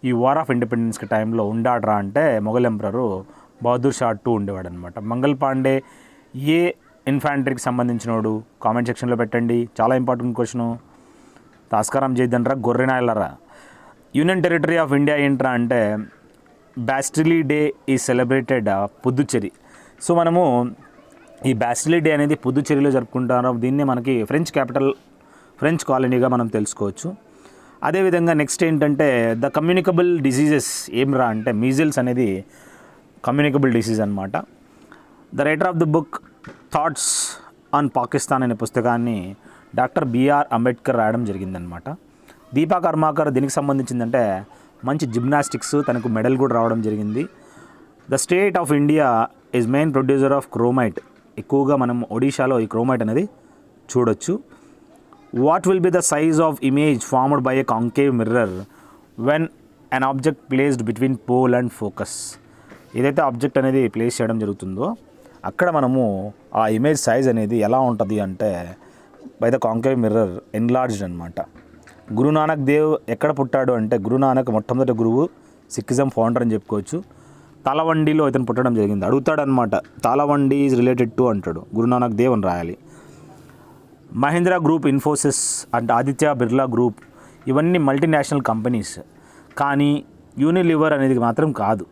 Speaker 1: ఈ వార్ ఆఫ్ ఇండిపెండెన్స్కి టైంలో ఉండాడ్రా అంటే మొఘల్ ఎంపరరు బహదూర్ షా II ఉండేవాడు అనమాట. మంగల్ పాండే ఏ ఇన్ఫాంట్రీకి సంబంధించినోడు కామెంట్ సెక్షన్లో పెట్టండి, చాలా ఇంపార్టెంట్ క్వశ్చను. తాస్కారం చేయద్దనరా గొర్రెనాయలరా. యూనియన్ టెరిటరీ ఆఫ్ ఇండియా ఏంట్రా అంటే బాస్టిలీ డే ఈ సెలబ్రేటెడ్ పుదుచ్చేరి. సో మనము ఈ బాస్టిలీ డే అనేది పుదుచ్చేరిలో జరుపుకుంటారు. దీన్నే మనకి ఫ్రెంచ్ కాలనీగా మనం తెలుసుకోవచ్చు. అదేవిధంగా నెక్స్ట్ ఏంటంటే ద కమ్యూనికబుల్ డిసీజెస్ ఏమ్రా అంటే మీజిల్స్ అనేది కమ్యూనికబుల్ డిసీజ్ అనమాట. The writer of the book thoughts on Pakistan అనే పుస్తకాన్ని డాక్టర్ బిఆర్ అంబేద్కర్ రాయడం జరిగిందనమాట. దీపా కర్మాకర్ దీనికి సంబంధించిందంటే మంచి జిమ్నాస్టిక్స్, తనకు మెడల్ కూడా రావడం జరిగింది. The state of India is main producer of chromite ఎక్కువగా మనం ఒడిషాలో ఈ క్రోమైట్ అనేది చూడొచ్చు. What will be the size of image formed by a concave mirror when an object placed between pole and focus. ఏదైతే ఆబ్జెక్ట్ అనేది ప్లేస్ చేయడం జరుగుతుందో అక్కడ మనము ఆ ఇమేజ్ సైజ్ అనేది ఎలా ఉంటుంది అంటే by the concave mirror enlarged అనమాట. గురునానక్ దేవ్ ఎక్కడ పుట్టాడు అంటే గురునానక్ మొట్టమొదటి గురువు, సిక్కిజం ఫౌండర్ అని చెప్పుకోవచ్చు. తాళవండిలో ఇతను పుట్టడం జరిగింది. అడుగుతాడనమాట, తాళవండి ఈజ్ రిలేటెడ్ టు అంటాడు, గురునానక్ దేవ్ అని రాయాలి. Mahindra group, Infosys and Aditya Birla group ఇవన్నీ మల్టీనేషనల్ కంపెనీస్. కానీ యూనిలివర్ అనేది మాత్రం కాదు.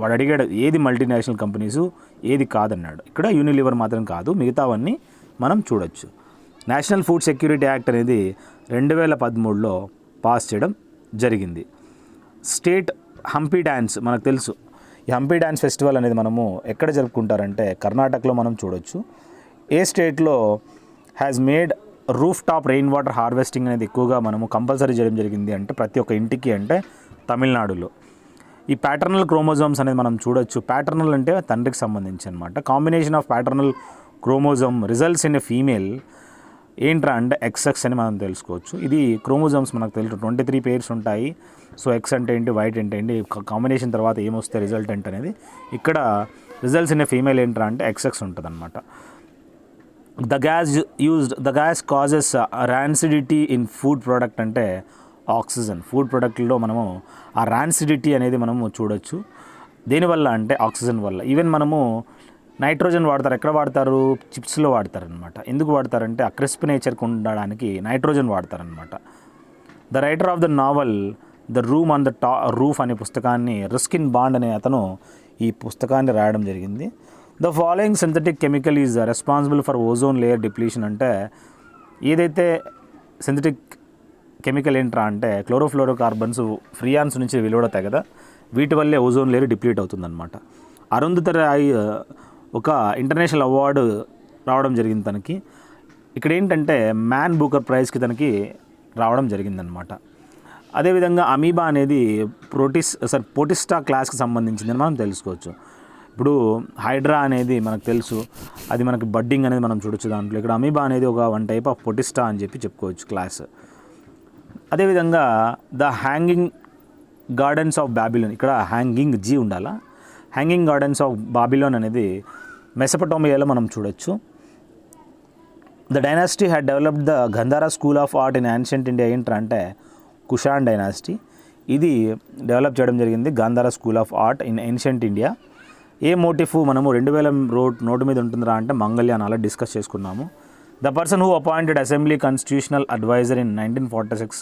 Speaker 1: వాడు అడిగాడు ఏది మల్టీనేషనల్ కంపెనీసు ఏది కాదన్నాడు. ఇక్కడ యూనిలివర్ మాత్రం కాదు, మిగతావన్నీ మనం చూడొచ్చు. నేషనల్ ఫుడ్ సెక్యూరిటీ యాక్ట్ అనేది 2013లో పాస్ చేయడం జరిగింది. స్టేట్ హంపీ డ్యాన్స్ మనకు తెలుసు. ఈ హంపీ డ్యాన్స్ ఫెస్టివల్ అనేది మనము ఎక్కడ జరుపుకుంటారంటే కర్ణాటకలో మనం చూడొచ్చు. ఏ స్టేట్లో has made roof top rain water harvesting అనేది ఎక్కువగా మనము కంపల్సరీ చేయడం జరిగింది అంటే ప్రతి ఒక్క ఇంటికి అంటే తమిళనాడులో. ఈ ప్యాటర్నల్ క్రోమోజోమ్స్ అనేది మనం చూడొచ్చు. ప్యాటర్నల్ అంటే తండ్రికి సంబంధించి అనమాట. Combination of paternal chromosome results in a female ఏంట్రా అంటే XX అని మనం తెలుసుకోవచ్చు. ఇది క్రోమోజోమ్స్ మనకు తెలుసు 23 పేర్స్ ఉంటాయి. సో X అంటే ఏంటి, వైట్ అంటే ఏంటి, కాంబినేషన్ తర్వాత ఏమొస్తే రిజల్ట్ ఏంటి అనేది. ఇక్కడ రిజల్ట్స్ ఇన్ ఎ ఫీమేల్ ఏంట్రా అంటే XX ఉంటుంది అనమాట. The gas causes rancidity in food product అంటే ఆక్సిజన్. ఫుడ్ ప్రోడక్ట్లో మనము ఆ ర్యాన్సిడిటీ అనేది మనము చూడొచ్చు. దేనివల్ల అంటే ఆక్సిజన్ వల్ల. ఈవెన్ మనము నైట్రోజన్ వాడతారు, ఎక్కడ వాడతారు, చిప్స్లో వాడతారనమాట. ఎందుకు వాడతారంటే ఆ క్రిస్ప్ నేచర్కి ఉండడానికి నైట్రోజన్ వాడతారనమాట. The writer of the novel the room on the roof అనే పుస్తకాన్ని రస్కిన్ బాండ్ అనే అతను ఈ పుస్తకాన్ని రాయడం జరిగింది. The following synthetic chemical is responsible for ozone layer depletion అంటే ఏదైతే సింథటిక్ కెమికల్ ఏంట్రా అంటే క్లోరోఫ్లోరో కార్బన్స్ ఫ్రియాన్స్ నుంచి వెలువడతాయి కదా, వీటి వల్లే ఓజోన్ లేయర్ డిప్లీట్ అవుతుందన్నమాట. అరుంధతి రాయ్ ఒక ఇంటర్నేషనల్ అవార్డు రావడం జరిగింది తనకి. ఇక్కడ ఏంటంటే మ్యాన్ బూకర్ ప్రైజ్కి తనకి రావడం జరిగిందనమాట. అదేవిధంగా అమీబా అనేది పోటిస్టా క్లాస్కి సంబంధించిందని మనం తెలుసుకోవచ్చు. ఇప్పుడు హైడ్రా అనేది మనకు తెలుసు, అది మనకి బడ్డింగ్ అనేది మనం చూడొచ్చు దాంట్లో. ఇక్కడ అమీబా అనేది ఒక వన్ టైప్ ఆఫ్ పొటిస్టా అని చెప్పి చెప్పుకోవచ్చు క్లాస్. అదేవిధంగా the hanging gardens of Babylon, ఇక్కడ హ్యాంగింగ్ జీ ఉండాలా. హ్యాంగింగ్ గార్డెన్స్ ఆఫ్ బాబిలోన్ అనేది మెసపటోమియాలో మనం చూడొచ్చు. The dynasty had developed the Gandhara school of art in ancient India ఏంట్రా అంటే కుషాన్ డైనాసిటీ. ఇది డెవలప్ చేయడం జరిగింది Gandhara school of art in ancient India. ఏ మోటిఫ్ మనము 2000 నోటు మీద ఉంటుందిరా అంటే మంగళ్యాన్ అలా డిస్కస్ చేసుకున్నాము. The person who appointed assembly constitutional adviser in 1946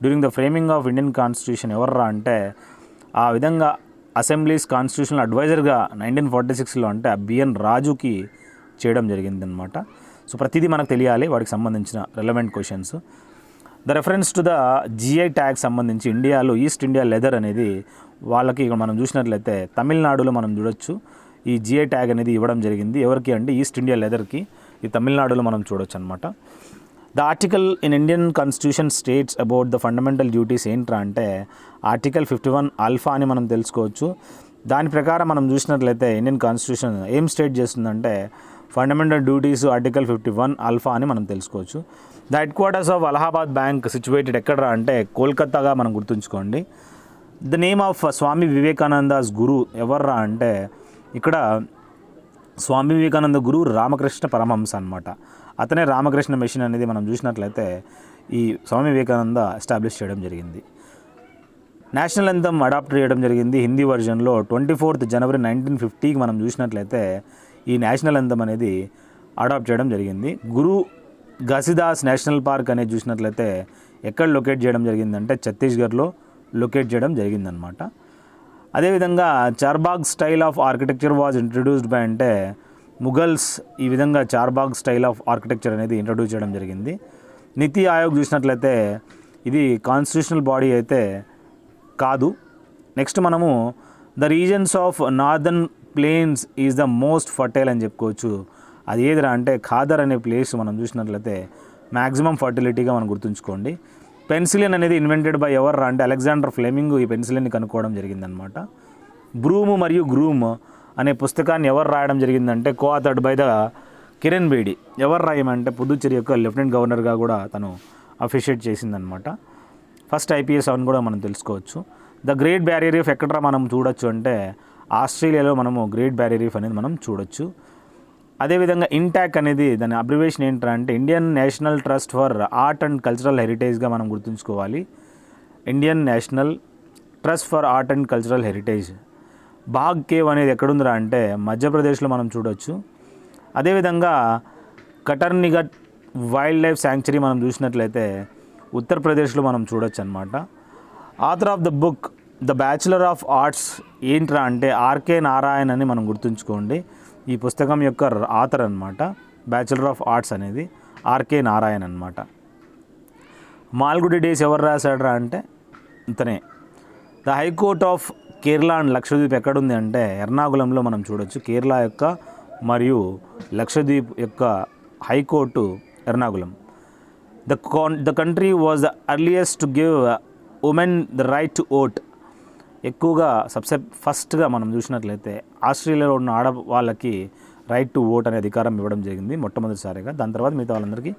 Speaker 1: during the framing of Indian constitution ఎవర్రా అంటే ఆ విధంగా అసెంబ్లీస్ కాన్స్టిట్యూషనల్ అడ్వైజర్గా 1946లో అంటే బిఎన్ రాజుకి చేయడం జరిగిందనమాట. సో ప్రతిదీ మనకు తెలియాలి వాటికి సంబంధించిన relevant questions. The reference to the GI tag సంబంధించి ఇండియాలో ఈస్ట్ ఇండియా లెదర్ అనేది వాళ్ళకి మనం చూసినట్లయితే తమిళనాడులో మనం చూడొచ్చు ఈ జిఐ ట్యాగ్ అనేది ఇవ్వడం జరిగింది. ఎవరికి అంటే ఈస్ట్ ఇండియా లెదర్కి. ఈ తమిళనాడులో మనం చూడొచ్చు అనమాట. The article in Indian constitution states about the fundamental duties ఏంట్రా అంటే ఆర్టికల్ 51 ఆల్ఫా అని మనం తెలుసుకోవచ్చు. దాని ప్రకారం మనం చూసినట్లయితే ఇండియన్ కాన్స్టిట్యూషన్ ఏం స్టేట్ చేస్తుందంటే ఫండమెంటల్ డ్యూటీస్ ఆర్టికల్ 51 ఆల్ఫా అని మనం తెలుసుకోవచ్చు. The head quarters of Allahabad bank situated ఎక్కడరా అంటే కోల్కతాగా మనం గుర్తుంచుకోండి. ద నేమ్ ఆఫ్ స్వామి వివేకానందాస్ గురు ఎవర్రా అంటే ఇక్కడ స్వామి వివేకానంద గురువు రామకృష్ణ పరమహంస అనమాట. అతనే రామకృష్ణ మిషన్ అనేది మనం చూసినట్లయితే ఈ స్వామి వివేకానంద ఎస్టాబ్లిష్ చేయడం జరిగింది. నేషనల్ యాంథమ్ అడాప్ట్ చేయడం జరిగింది హిందీ వర్జన్లో 24 జనవరి 1950కి మనం చూసినట్లయితే ఈ నేషనల్ యాంథమ్ అనేది అడాప్ట్ చేయడం జరిగింది. గురు ఘాసీదాస్ నేషనల్ పార్క్ అనేది చూసినట్లయితే ఎక్కడ లొకేట్ చేయడం జరిగిందంటే ఛత్తీస్గఢ్లో లొకేట్ చేయడం జరిగిందనమాట. అదేవిధంగా Charbagh style of architecture was introduced by అంటే ముఘల్స్ ఈ విధంగా చార్బాగ్ స్టైల్ ఆఫ్ ఆర్కిటెక్చర్ అనేది ఇంట్రడ్యూస్ చేయడం జరిగింది. నీతి ఆయోగ్ చూసినట్లయితే ఇది కాన్స్టిట్యూషనల్ బాడీ అయితే కాదు. నెక్స్ట్ మనము the regions of northern plains is the most fertile అని చెప్పుకోవచ్చు. అది ఏదిరా అంటే ఖాదర్ అనే ప్లేస్ మనం చూసినట్లయితే మ్యాక్సిమం ఫర్టిలిటీగా మనం గుర్తుంచుకోండి. పెన్సిలిన్ అనేది ఇన్వెంటెడ్ బై ఎవర్రా అంటే అలెగ్జాండర్ ఫ్లెమింగ్ ఈ పెన్సిలిన్ని కనుక్కోవడం జరిగిందనమాట. బ్రూమ్ మరియు గ్రూమ్ అనే పుస్తకాన్ని ఎవరు రాయడం జరిగిందంటే కో-ఆథర్డ్ బై ద కిరణ్ బేడి. ఎవరు రాయమంటే పుదుచ్చేరి యొక్క లెఫ్టినెంట్ గవర్నర్గా కూడా తను అఫిషియేట్ చేసిందనమాట. ఫస్ట్ ఐపీఎస్ అని కూడా మనం తెలుసుకోవచ్చు. ద గ్రేట్ బ్యారియర్ రీఫ్ ఎక్కడ మనం చూడొచ్చు అంటే ఆస్ట్రేలియాలో మనము గ్రేట్ బ్యారియర్ రీఫ్ అనేది మనం చూడొచ్చు. అదేవిధంగా ఇంటాక్ అనేది దాని అబ్రివేషన్ ఏంటంటే Indian national trust for art and cultural హెరిటేజ్గా మనం గుర్తుంచుకోవాలి. Indian national trust for art and cultural heritage. Bagh cave అనేది ఎక్కడుందిరా అంటే మధ్యప్రదేశ్లో మనం చూడొచ్చు. అదేవిధంగా కటర్నిఘట్ వైల్డ్ లైఫ్ శాంక్చురీ మనం చూసినట్లయితే ఉత్తరప్రదేశ్లో మనం చూడొచ్చు అనమాట. Author of the book the bachelor of arts ఏంట్రా అంటే ఆర్కే నారాయణ్ అని మనం గుర్తుంచుకోండి. ఈ పుస్తకం యొక్క ఆథర్ అనమాట. బ్యాచులర్ ఆఫ్ ఆర్ట్స్ అనేది ఆర్కే నారాయణ్ అనమాట. మాల్గుడి డేస్ ఎవరు రాశాడరా అంటే ఇతనే. The high court of Kerala and Lakshadweep ఎక్కడుంది అంటే ఎర్నాకుళంలో మనం చూడొచ్చు. కేరళ యొక్క మరియు లక్షద్వీప్ యొక్క high court Ernakulam. The country was the earliest to give women the right to vote. ఎక్కువగా ఫస్ట్గా మనం చూసినట్లయితే ఆస్ట్రేలియాలో ఉన్న ఆడవాళ్ళకి రైట్ టు ఓట్ అనే అధికారం ఇవ్వడం జరిగింది మొట్టమొదటిసారిగా. దాని తర్వాత మిగతా వాళ్ళందరికీ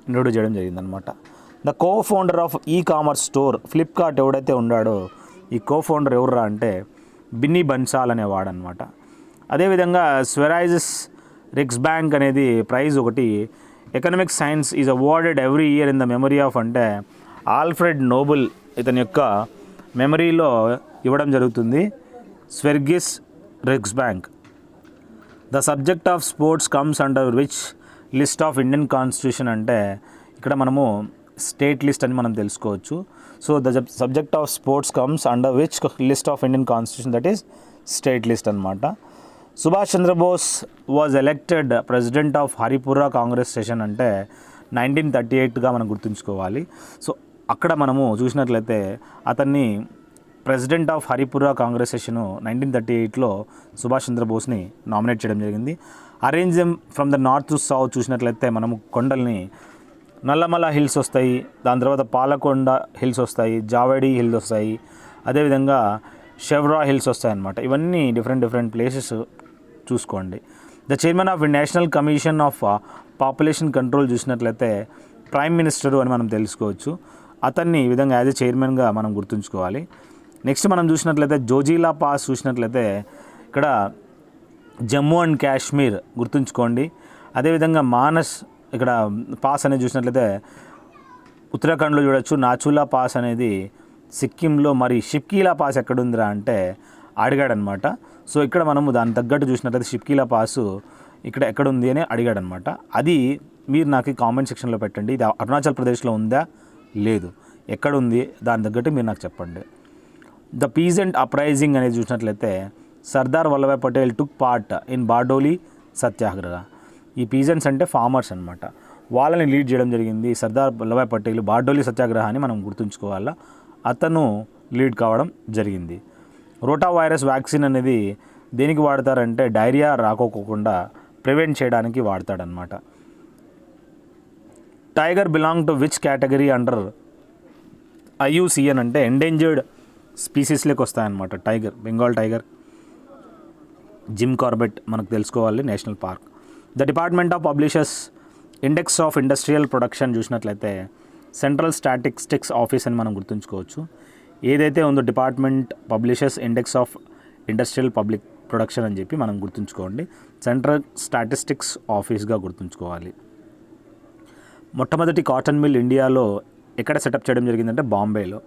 Speaker 1: ఇంట్రొడ్యూస్ చేయడం జరిగింది అనమాట. The co founder of e commerce store Flipkart ఎవడైతే ఉన్నాడో ఈ కో ఫౌండర్ ఎవర్రా అంటే బిన్నీ బన్సాల్ అనేవాడు అనమాట. అదేవిధంగా స్వెరైజెస్ రిక్స్ బ్యాంక్ అనేది ప్రైజ్ ఒకటి economic science is awarded every year in the memory of అంటే ఆల్ఫ్రెడ్ నోబెల్ ఇతని యొక్క మెమరీలో ఇవ్వడం జరుగుతుంది. Sveriges Riksbank. The subject of sports comes under which list of Indian constitution అంటే ఇక్కడ మనము స్టేట్ లిస్ట్ అని మనం తెలుసుకోవచ్చు. So the subject of sports comes under which list of Indian constitution that is state list అనమాట. Subhash Chandra Bose was elected president of Haripura Congress session అంటే 1938గా మనం గుర్తుంచుకోవాలి. సో అక్కడ మనము చూసినట్లయితే అతన్ని president of Haripura Congress session 1938లో సుభాష్ చంద్రబోస్ని నామినేట్ చేయడం జరిగింది. Arrange from the north to south చూసినట్లయితే మనము కొండల్ని నల్లమల హిల్స్ వస్తాయి, దాని తర్వాత పాలకొండ హిల్స్ వస్తాయి, జావేడి హిల్స్ వస్తాయి, అదేవిధంగా షెవ్రా హిల్స్ వస్తాయి అన్నమాట. ఇవన్నీ డిఫరెంట్ ప్లేసెస్ చూసుకోండి. The chairman of national commission of population control చూసినట్లయితే ప్రైమ్ మినిస్టరు అని మనం తెలుసుకోవచ్చు. అతన్ని ఈ విధంగా యాజ్ ఎ చైర్మన్గా మనం గుర్తుంచుకోవాలి. నెక్స్ట్ మనం చూసినట్లయితే జోజిలా పాస్ చూసినట్లయితే ఇక్కడ జమ్మూ అండ్ కాశ్మీర్ గుర్తుంచుకోండి. అదేవిధంగా మానస్ ఇక్కడ పాస్ అనేది చూసినట్లయితే ఉత్తరాఖండ్లో చూడొచ్చు. నాచులా పాస్ అనేది సిక్కింలో. మరి షిప్కీలా పాస్ ఎక్కడుందిరా అంటే అడిగాడనమాట. సో ఇక్కడ మనము దాని తగ్గట్టు చూసినట్లయితే షిప్కీలా పాసు ఇక్కడ ఎక్కడుంది అని అడిగాడనమాట. అది మీరు నాకు కామెంట్ సెక్షన్లో పెట్టండి. ఇది అరుణాచల్ ప్రదేశ్లో ఉందా లేదు ఎక్కడుంది దాని తగ్గట్టు మీరు నాకు చెప్పండి. ద పీజెంట్ అప్రైజింగ్ అనేది చూసినట్లయితే సర్దార్ వల్లభాయ్ పటేల్ టుక్ పార్ట్ ఇన్ బార్డోలీ సత్యాగ్రహ. ఈ పీజెంట్స్ అంటే ఫార్మర్స్ అనమాట. వాళ్ళని లీడ్ చేయడం జరిగింది సర్దార్ వల్లభాయ్ పటేల్. బార్డోలీ సత్యాగ్రహాన్ని మనం గుర్తుంచుకోవాలా. అతను లీడ్ కావడం జరిగింది. రోటా వైరస్ వ్యాక్సిన్ అనేది దేనికి వాడతారంటే డైరియా రాకోకుండా ప్రివెంట్ చేయడానికి వాడతాడనమాట. Tiger belong to which category under IUCN అంటే ఎండేంజర్డ్ స్పీసీస్లోకి వస్తాయన్నమాట. Tiger, Bengal tiger, Jim Corbett మనకు తెలుసుకోవాలి, national park. The department of publishers index of industrial production చూసినట్లయితే సెంట్రల్ స్టాటిస్టిక్స్ ఆఫీస్ అని మనం గుర్తుంచుకోవచ్చు. ఏదైతే ఉందో department publishers index of industrial public production అని చెప్పి మనం గుర్తుంచుకోండి. సెంట్రల్ స్టాటిస్టిక్స్ ఆఫీస్గా గుర్తుంచుకోవాలి. మొట్టమొదటి కాటన్ మిల్ ఇండియాలో ఎక్కడ సెటప్ చేయడం జరిగిందంటే బాంబేలో.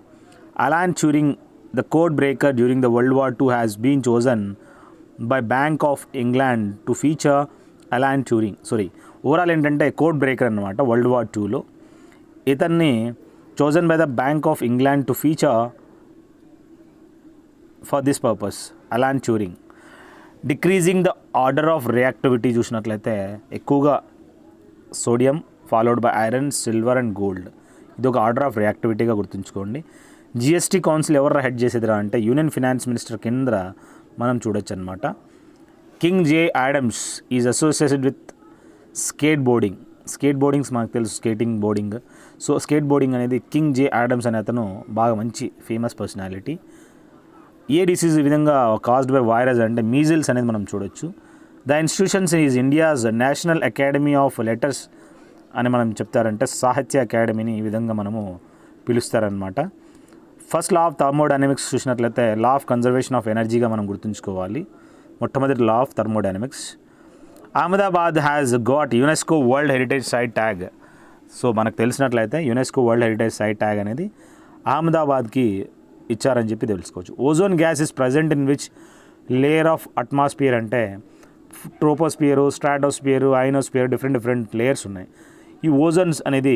Speaker 1: Alan Turing the code breaker during the world war II has been chosen by bank of England to feature Alan Turing. Overall ఏంటంటే కోడ్ బ్రేకర్ అనమాట. వరల్డ్ వార్ IIలో ఇతన్ని chosen by the bank of England to feature for this purpose Alan Turing. Decreasing the order of reactivity చూసినట్లయితే ఎక్కువగా sodium followed by iron, silver and gold. ఇది ఒక ఆర్డర్ ఆఫ్ రియాక్టివిటీగా గుర్తుంచుకోండి. GST కౌన్సిల్ ఎవరు హెడ్ చేసేదిరా అంటే యూనియన్ ఫినాన్స్ మినిస్టర్ కింద మనం చూడొచ్చు అనమాట. King J. Adams is associated with skate boardings మనకు తెలుసు, skating boarding. So skate boarding అనేది కింగ్ J. ఆడమ్స్ అనే అతను బాగా మంచి ఫేమస్ పర్సనాలిటీ. ఏ డిసీజ్ ఈ విధంగా కాజ్డ్ బై వైరస్ అంటే మీజిల్స్ అనేది మనం చూడొచ్చు. The institutions is India's national academy of letters అని మనం చెప్తారంటే సాహిత్య అకాడమీని ఈ విధంగా మనము పిలుస్తారనమాట. ఫస్ట్ లా ఆఫ్ థర్మోడైనమిక్స్ చూసినట్లయితే లా ఆఫ్ కన్జర్వేషన్ ఆఫ్ ఎనర్జీగా మనం గుర్తుంచుకోవాలి. మొట్టమొదటి law of thermodynamics. Ahmedabad has got UNESCO world heritage site tag. So మనకు తెలిసినట్లయితే UNESCO world heritage site tag అనేది అహ్మదాబాద్కి ఇచ్చారని చెప్పి తెలుసుకోవచ్చు. Ozone gas is present in which layer of atmosphere అంటే ట్రోపోస్ఫియరు, స్ట్రాటోస్ఫియరు, ఐనోస్ఫియర్ డిఫరెంట్ లేయర్స్ ఉన్నాయి. ఈ ఓజోన్స్ అనేది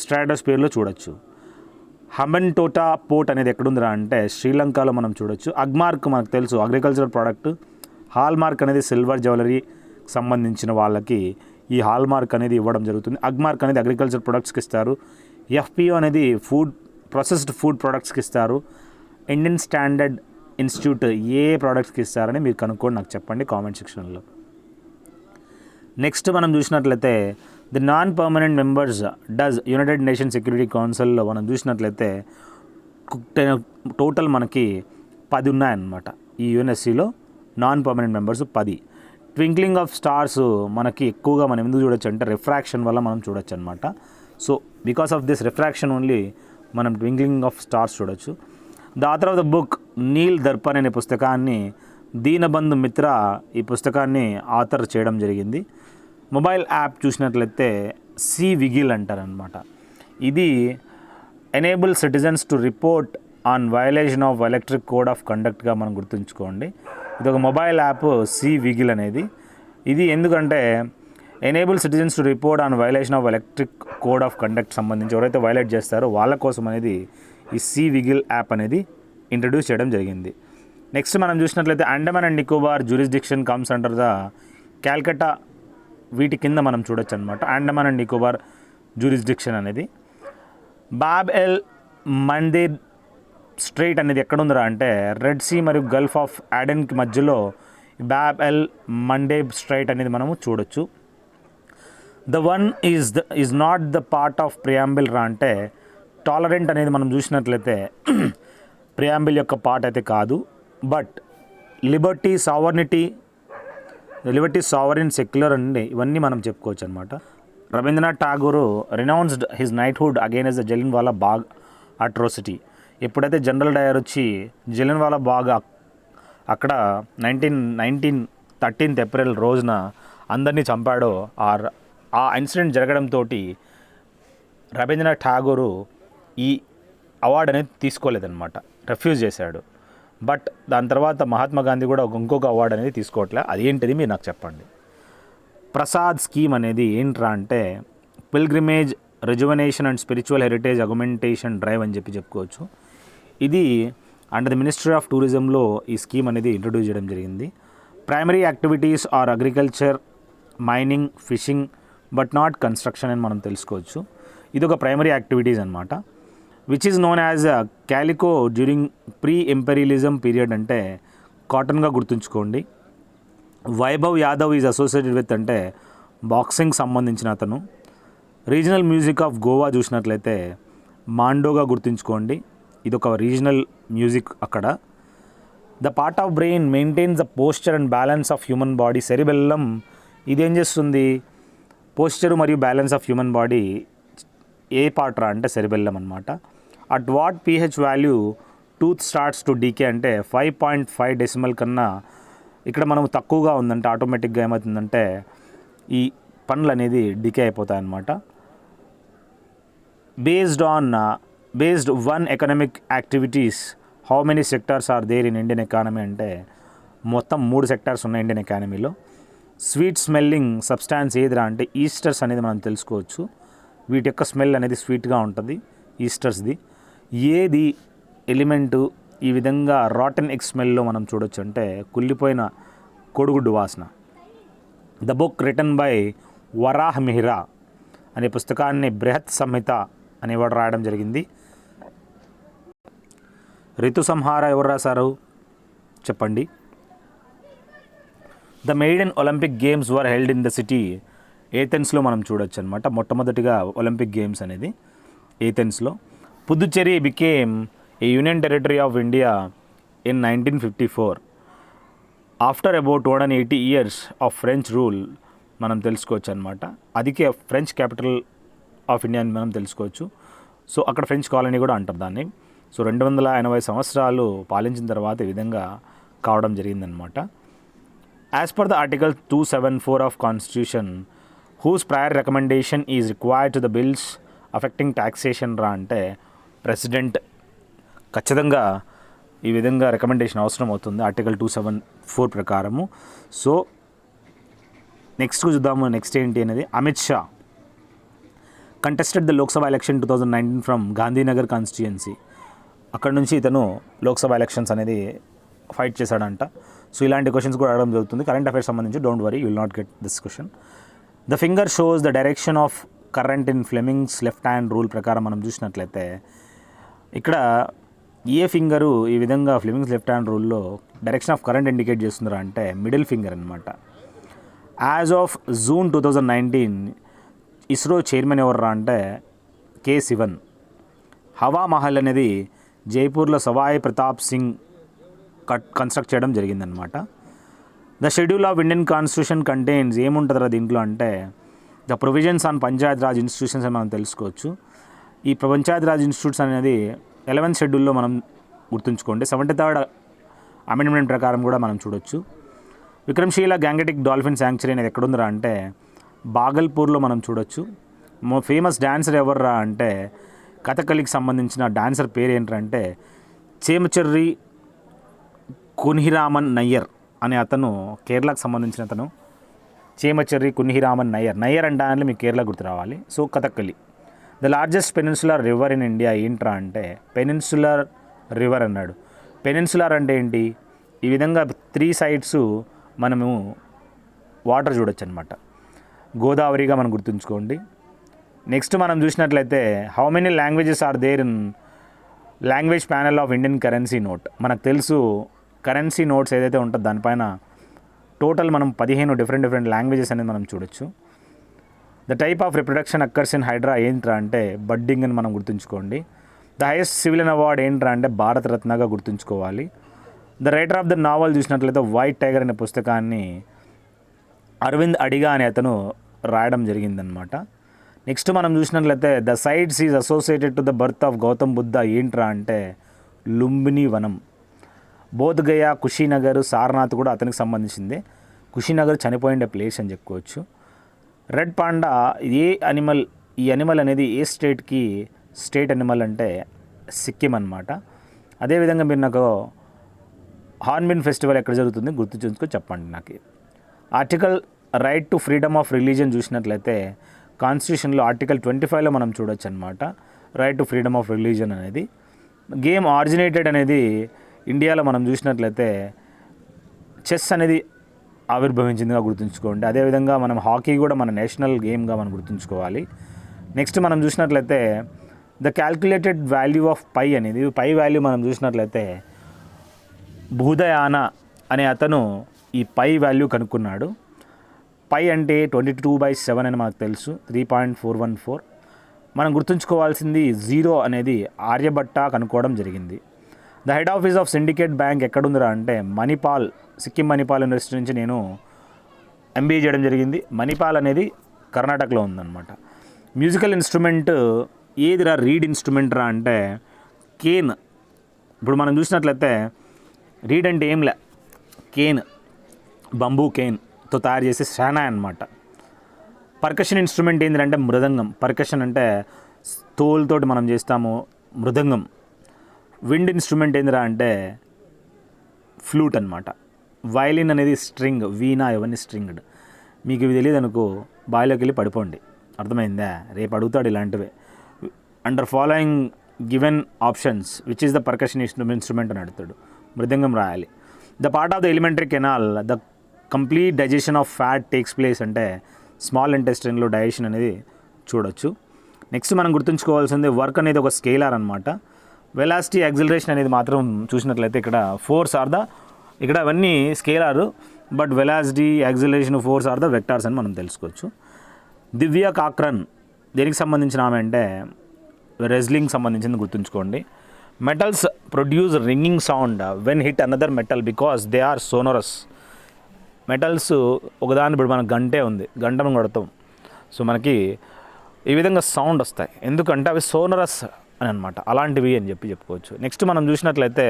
Speaker 1: స్ట్రాటోస్ఫియర్లో చూడొచ్చు. హమెన్టోటా పోర్ట్ అనేది ఎక్కడుందిరా అంటే శ్రీలంకలో మనం చూడొచ్చు. అగ్మార్క్ మనకు తెలుసు అగ్రికల్చర్ ప్రోడక్ట్. హాల్మార్క్ అనేది సిల్వర్ జ్యువెలరీ సంబంధించిన వాళ్ళకి ఈ హాల్మార్క్ అనేది ఇవ్వడం జరుగుతుంది. అగ్మార్క్ అనేది అగ్రికల్చర్ ప్రొడక్ట్స్కి ఇస్తారు. ఎఫ్పిఓ అనేది ప్రాసెస్డ్ ఫుడ్ ప్రొడక్ట్స్కి ఇస్తారు. ఇండియన్ స్టాండర్డ్ ఇన్స్టిట్యూట్ ఏ ప్రోడక్ట్స్కి ఇస్తారని మీరు కనుక్కోండి, నాకు చెప్పండి కామెంట్ సెక్షన్లో. నెక్స్ట్ మనం చూసినట్లయితే the non permanent members does United Nation security కౌన్సిల్లో మనం చూసినట్లయితే టోటల్ మనకి 10 ఉన్నాయన్నమాట. ఈ యుఎన్ఎస్సిలో non permanent members 10. Twinkling of stars మనకి ఎక్కువగా మనం ఎందుకు చూడొచ్చు అంటే రిఫ్రాక్షన్ వల్ల మనం చూడొచ్చు అనమాట. So because of this refraction only మనం ట్వింక్లింగ్ ఆఫ్ స్టార్స్ చూడొచ్చు. The author of the book Neel Darpan అనే పుస్తకాన్ని దీనబంధు మిత్ర ఈ పుస్తకాన్ని ఆథర్ చేయడం జరిగింది. మొబైల్ యాప్ చూసినట్లయితే సి విగిల్ అంటారనమాట. ఇది enable citizens to report on violation of electric code of కండక్ట్గా మనం గుర్తుంచుకోండి. ఇది ఒక మొబైల్ యాప్ సి విగిల్ అనేది. ఇది ఎందుకంటే enable citizens to report on violation of electric code of conduct సంబంధించి ఎవరైతే వైలేట్ చేస్తారో వాళ్ళ కోసం అనేది ఈ సి విగిల్ యాప్ అనేది ఇంట్రడ్యూస్ చేయడం జరిగింది. నెక్స్ట్ మనం చూసినట్లయితే Andaman and Nicobar jurisdiction comes under the Calcutta. వీటి కింద మనం చూడొచ్చు అనమాట అండమాన్ అండ్ నికోబార్ జ్యూరిస్డిక్షన్ అనేది. బాబ్ ఎల్ మందేబ్ స్ట్రైట్ అనేది ఎక్కడుందిరా అంటే రెడ్ సీ మరియు గల్ఫ్ ఆఫ్ యాడెన్కి మధ్యలో బాబ్ ఎల్ మండేబ్ స్ట్రైట్ అనేది మనము చూడొచ్చు. The one is not the part of preamble రా అంటే టాలరెంట్ అనేది మనం చూసినట్లయితే ప్రియాంబిల్ యొక్క పార్ట్ అయితే కాదు. బట్ లిబర్టీ సావరిన్ సెక్యులర్ అండి ఇవన్నీ మనం చెప్పుకోవచ్చు అనమాట. Rabindranath Tagore renounced his knighthood against the Jallianwala Bagh atrocity. ఎప్పుడైతే జనరల్ డయర్ వచ్చి జలియన్వాలా బాగ్ అక్కడ 13th ఏప్రిల్ రోజున అందరినీ చంపాడో ఆ ఇన్సిడెంట్ జరగడంతో రవీంద్రనాథ్ ఠాగూర్ ఈ అవార్డు అనేది తీసుకోలేదన్నమాట, రిఫ్యూజ్ చేశాడు. బట్ దాని తర్వాత మహాత్మా గాంధీ కూడా ఇంకొక అవార్డు అనేది తీసుకోవట్లే. అదేంటిది మీరు నాకు చెప్పండి. ప్రసాద్ స్కీమ్ అనేది ఏంట్రా అంటే pilgrimage rejuvenation and spiritual heritage augmentation drive అని చెప్పుకోవచ్చు. ఇది అండర్ ది మినిస్ట్రీ ఆఫ్ టూరిజంలో ఈ స్కీమ్ అనేది ఇంట్రడ్యూస్ చేయడం జరిగింది. Primary activities are agriculture, mining, fishing but not construction అని మనం తెలుసుకోవచ్చు. ఇది ఒక ప్రైమరీ యాక్టివిటీస్ అనమాట. Which is known as calico during pre imperialism period అంటే కాటన్గా గుర్తుంచుకోండి. Vaibhav Yadav is associated with అంటే బాక్సింగ్ సంబంధించిన అతను. రీజనల్ మ్యూజిక్ ఆఫ్ గోవా చూసినట్లయితే మాండోగా గుర్తుంచుకోండి, ఇది ఒక రీజనల్ మ్యూజిక్ అక్కడ. The part of brain maintains the posture and balance of human body. Cerebellum ఇదేం చేస్తుంది, పోస్చర్ మరియు బ్యాలెన్స్ ఆఫ్ హ్యూమన్ బాడీ ఏ పార్ట్ రా అంటే సెరిబెల్లం అనమాట. At what pH value tooth starts to decay అంటే 5.5 డెసిమల్ కన్నా ఇక్కడ మనం తక్కువగా ఉందంటే ఆటోమేటిక్గా ఏమవుతుందంటే ఈ పనులు అనేది డికే అయిపోతాయి అన్నమాట. Based on economic activities how many sectors are there in Indian economy అంటే మొత్తం 3 సెక్టార్స్ ఉన్నాయి ఇండియన్ ఎకానమీలో. స్వీట్ స్మెల్లింగ్ సబ్స్టాన్స్ ఏదిరా అంటే ఈస్టర్స్ అనేది మనం తెలుసుకోవచ్చు. వీటి యొక్క స్మెల్ అనేది స్వీట్గా ఉంటుంది ఈస్టర్స్ది. ఏది ఎలిమెంటు ఈ విధంగా రాటన్ ఎగ్ స్మెల్లో మనం చూడొచ్చు అంటే కుళ్ళిపోయిన కోడిగుడ్డు వాసన. The book written by Varah Mihira అనే పుస్తకాన్ని బృహత్ సంహిత అనేవాడు రాయడం జరిగింది. ఋతు సంహార ఎవరు రాశారు చెప్పండి. The maiden Olympic games were held in the city ఏథెన్స్లో మనం చూడొచ్చు అనమాట. మొట్టమొదటిగా ఒలింపిక్ గేమ్స్ అనేది ఏథెన్స్లో. Puducherry became a union territory of India in 1954 after about 180 years of French rule మనం తెలుసుకోవచ్చు అనమాట. అదికే ఫ్రెంచ్ క్యాపిటల్ ఆఫ్ ఇండియా అని మనం తెలుసుకోవచ్చు. సో అక్కడ ఫ్రెంచ్ కాలనీ కూడా అంటారు దాన్ని. సో 280 సంవత్సరాలు పాలించిన తర్వాత ఈ విధంగా కావడం జరిగిందనమాట. As per the article 274 of constitution whose prior recommendation is required to the bills affecting taxation రా అంటే ప్రెసిడెంట్ ఖచ్చితంగా ఈ విధంగా రికమెండేషన్ అవసరం అవుతుంది ఆర్టికల్ 274 ప్రకారము. సో నెక్స్ట్ చూద్దాము. నెక్స్ట్ ఏంటి అనేది, Amit Shah contested the Lok Sabha election 2019 from Gandhinagar constituency. అక్కడ నుంచి ఇతను లోక్సభ ఎలక్షన్స్ అనేది ఫైట్ చేశాడంట. సో ఇలాంటి క్వశ్చన్స్ కూడా అడగడం జరుగుతుంది కరెంట్ అఫైర్స్ సంబంధించి. Don't worry, you will not get this question. The finger shows the direction of current in Fleming's left hand rule ప్రకారం మనం చూసినట్లయితే ఇక్కడ ఏ ఫింగరు ఈ విధంగా ఫ్లెమింగ్స్ లెఫ్ట్ హ్యాండ్ రూల్లో డైరెక్షన్ ఆఫ్ కరెంట్ ఇండికేట్ చేస్తున్నారా అంటే మిడిల్ ఫింగర్ అనమాట. As of June 2019 ISRO chairman ఎవర్రా అంటే కే శివన్. హవా మహల్ అనేది జైపూర్లో సవాయ్ ప్రతాప్ సింగ్ కన్స్ట్రక్ట్ చేయడం జరిగిందనమాట. The schedule of Indian constitution contains ఏముంటుందిరా దీంట్లో అంటే the provisions on Panchayat Raj institutions అని మనం తెలుసుకోవచ్చు. ఈ పంచాయత్ రాజ్ ఇన్స్టిట్యూట్స్ అనేది 11th షెడ్యూల్లో మనం గుర్తుంచుకోండి. 73rd అమెండ్మెంట్ ప్రకారం కూడా మనం చూడొచ్చు. విక్రమ్శీల గ్యాంగటిక్ డాల్ఫిన్ శాంక్చురీ అనేది ఎక్కడుందిరా అంటే బాగల్పూర్లో మనం చూడొచ్చు. ఫేమస్ డాన్సర్ ఎవర్రా అంటే కథకళికి సంబంధించిన డాన్సర్ పేరు ఏంటంటే చేమచర్రి కున్హిరామన్ నయ్యర్ అనే అతను, కేరళకు సంబంధించిన అతను. చేమచర్రి కున్హిరామన్ నయ్యర్. నయ్యర్ అంటే మీకు కేరళ గుర్తు రావాలి. So Kathakali. The largest peninsular river in India ఏంట్రా అంటే పెనిన్సులర్ రివర్ అన్నాడు. పెనిన్సులర్ అంటే ఏంటి, ఈ విధంగా 3 sides మనము వాటర్ చూడొచ్చు అనమాట. గోదావరిగా మనం గుర్తుంచుకోండి. నెక్స్ట్ మనం చూసినట్లయితే how many languages are there in language panel of Indian currency note. మనకు తెలుసు కరెన్సీ నోట్స్ ఏదైతే ఉంటుందో దానిపైన టోటల్ మనం 15 డిఫరెంట్ లాంగ్వేజెస్ అనేది మనం చూడొచ్చు. The type of reproduction occurs in hydra ఏంట్రా అంటే బడ్డింగ్ అని మనం గుర్తుంచుకోండి. ద హైయెస్ట్ సివిలియన్ అవార్డ్ ఏంట్రా అంటే భారతరత్నగా గుర్తుంచుకోవాలి. The writer of the naval చూసినట్లయితే వైట్ టైగర్ అనే పుస్తకాన్ని అరవింద్ అడిగా అనే అతను రాయడం జరిగిందనమాట. నెక్స్ట్ మనం చూసినట్లయితే the sites is associated to the birth of Gautam Buddha ఏంట్రా అంటే లుంబిని వనం. బోధ్గయ, కుషీనగర్, సారనాథ్ కూడా అతనికి సంబంధించిందే. కుషీనగర్ చనిపోయిన ప్లేస్ అని చెప్పుకోవచ్చు. రెడ్ పాండా ఏ అనిమల్, ఈ అనిమల్ అనేది ఏ స్టేట్కి స్టేట్ అనిమల్ అంటే సిక్కిం అనమాట. అదేవిధంగా మీరు నాకు హార్న్బిల్ ఫెస్టివల్ ఎక్కడ జరుగుతుంది గుర్తు చూసుకొని చెప్పండి నాకు. Article right to freedom of religion చూసినట్లయితే కాన్స్టిట్యూషన్లో ఆర్టికల్ 25లో మనం చూడొచ్చు అనమాట. Right to freedom of religion అనేది. గేమ్ ఆరిజినేటెడ్ అనేది ఇండియాలో మనం చూసినట్లయితే చెస్ అనేది ఆవిర్భవించిందిగా గుర్తుంచుకోండి. అదేవిధంగా మనం హాకీ కూడా మన నేషనల్ గేమ్గా మనం గుర్తుంచుకోవాలి. నెక్స్ట్ మనం చూసినట్లయితే ద క్యాల్కులేటెడ్ వాల్యూ ఆఫ్ పై అనేది, పై వాల్యూ మనం చూసినట్లయితే భూదయాన అనే అతను ఈ పై వాల్యూ కనుక్కున్నాడు. పై అంటే 22/7 అని మనకు తెలుసు, 3.414. మనం గుర్తుంచుకోవాల్సింది 0 అనేది ఆర్యభట్ట కనుక్కోవడం జరిగింది. The head office of Syndicate Bank ఎక్కడుందిరా అంటే మణిపాల్, సిక్కిం మణిపాల్ యూనివర్సిటీ నుంచి నేను MBA చేయడం జరిగింది. మణిపాల్ అనేది కర్ణాటకలో ఉందన్నమాట. మ్యూజికల్ ఇన్స్ట్రుమెంట్ ఏదిరా రీడ్ ఇన్స్ట్రుమెంట్ రా అంటే కేన్. ఇప్పుడు మనం చూసినట్లయితే రీడ్ అంటే ఏంలే, కేన్, బంబూ కేన్తో తయారు చేసే షానాయ్ అనమాట. పర్కషన్ ఇన్స్ట్రుమెంట్ ఏంటంటే మృదంగం. పర్కషన్ అంటే తోలుతోటి మనం చేస్తాము మృదంగం. విండ్ ఇన్స్ట్రుమెంట్ ఏందిరా అంటే ఫ్లూట్ అనమాట. వయలిన్ అనేది స్ట్రింగ్, వీణా ఇవన్నీ స్ట్రింగ్డ్. మీకు ఇవి తెలియదు అనుకో బావిలోకి వెళ్ళి పడిపోండి, అర్థమైందా? రేపు అడుగుతాడు ఇలాంటివే. Under following given options which is the percussion instrument అని అడుగుతాడు. మృదంగం రాయాలి. The part of the elementary canal the complete digestion of fat takes place అంటే స్మాల్ ఇంటెస్టైన్లో డైజెషన్ అనేది చూడొచ్చు. నెక్స్ట్ మనం గుర్తుంచుకోవాల్సింది వర్క్ అనేది ఒక స్కేలార్ అనమాట. వెలాసిటీ, యాక్సిలరేషన్ అనేది మాత్రం చూసినట్లయితే ఇక్కడ ఫోర్స్ ఆర్ ద, ఇక్కడ అవన్నీ scalar, but velocity, acceleration, force are the vectors అని మనం తెలుసుకోవచ్చు. దివ్య కాక్రన్ దేనికి సంబంధించిన ఆమె అంటే రెజ్లింగ్ సంబంధించింది గుర్తుంచుకోండి. Metals produce ringing sound when hit another metal because they are sonorous. Metals ఒకదాని ఇప్పుడు మనకు గంటే ఉంది, గంటను కొడతాం, సో మనకి ఈ విధంగా సౌండ్ వస్తాయి, ఎందుకంటే అవి సోనరస్ అని అనమాట, అలాంటివి అని చెప్పుకోవచ్చు. నెక్స్ట్ మనం చూసినట్లయితే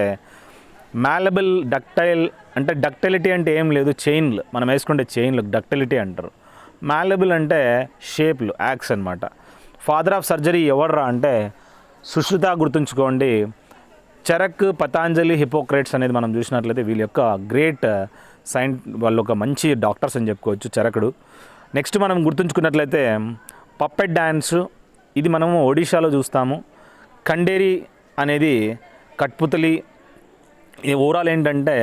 Speaker 1: మ్యాలబుల్ డక్టైల్ అంటే డక్టిలిటీ అంటే ఏం లేదు, చైన్లు మనం వేసుకుంటే చైన్లు డక్టిలిటీ అంటారు. మ్యాలబుల్ అంటే షేప్లు, యాక్స్ అనమాట. ఫాదర్ ఆఫ్ సర్జరీ ఎవర్రా అంటే సుశ్రుత, గుర్తుంచుకోండి. చరక్, పతాంజలి, హిపోక్రేట్స్ అనేది మనం చూసినట్లయితే వీళ్ళ యొక్క గ్రేట్ వాళ్ళు ఒక మంచి డాక్టర్స్ అని చెప్పుకోవచ్చు, చరకుడు. నెక్స్ట్ మనం గుర్తుంచుకున్నట్లయితే పప్పెట్ డ్యాన్స్, ఇది మనము ఒడిశాలో చూస్తాము. ఖండేరి అనేది కట్పుతలి. ఇది ఓవరాల్ ఏంటంటే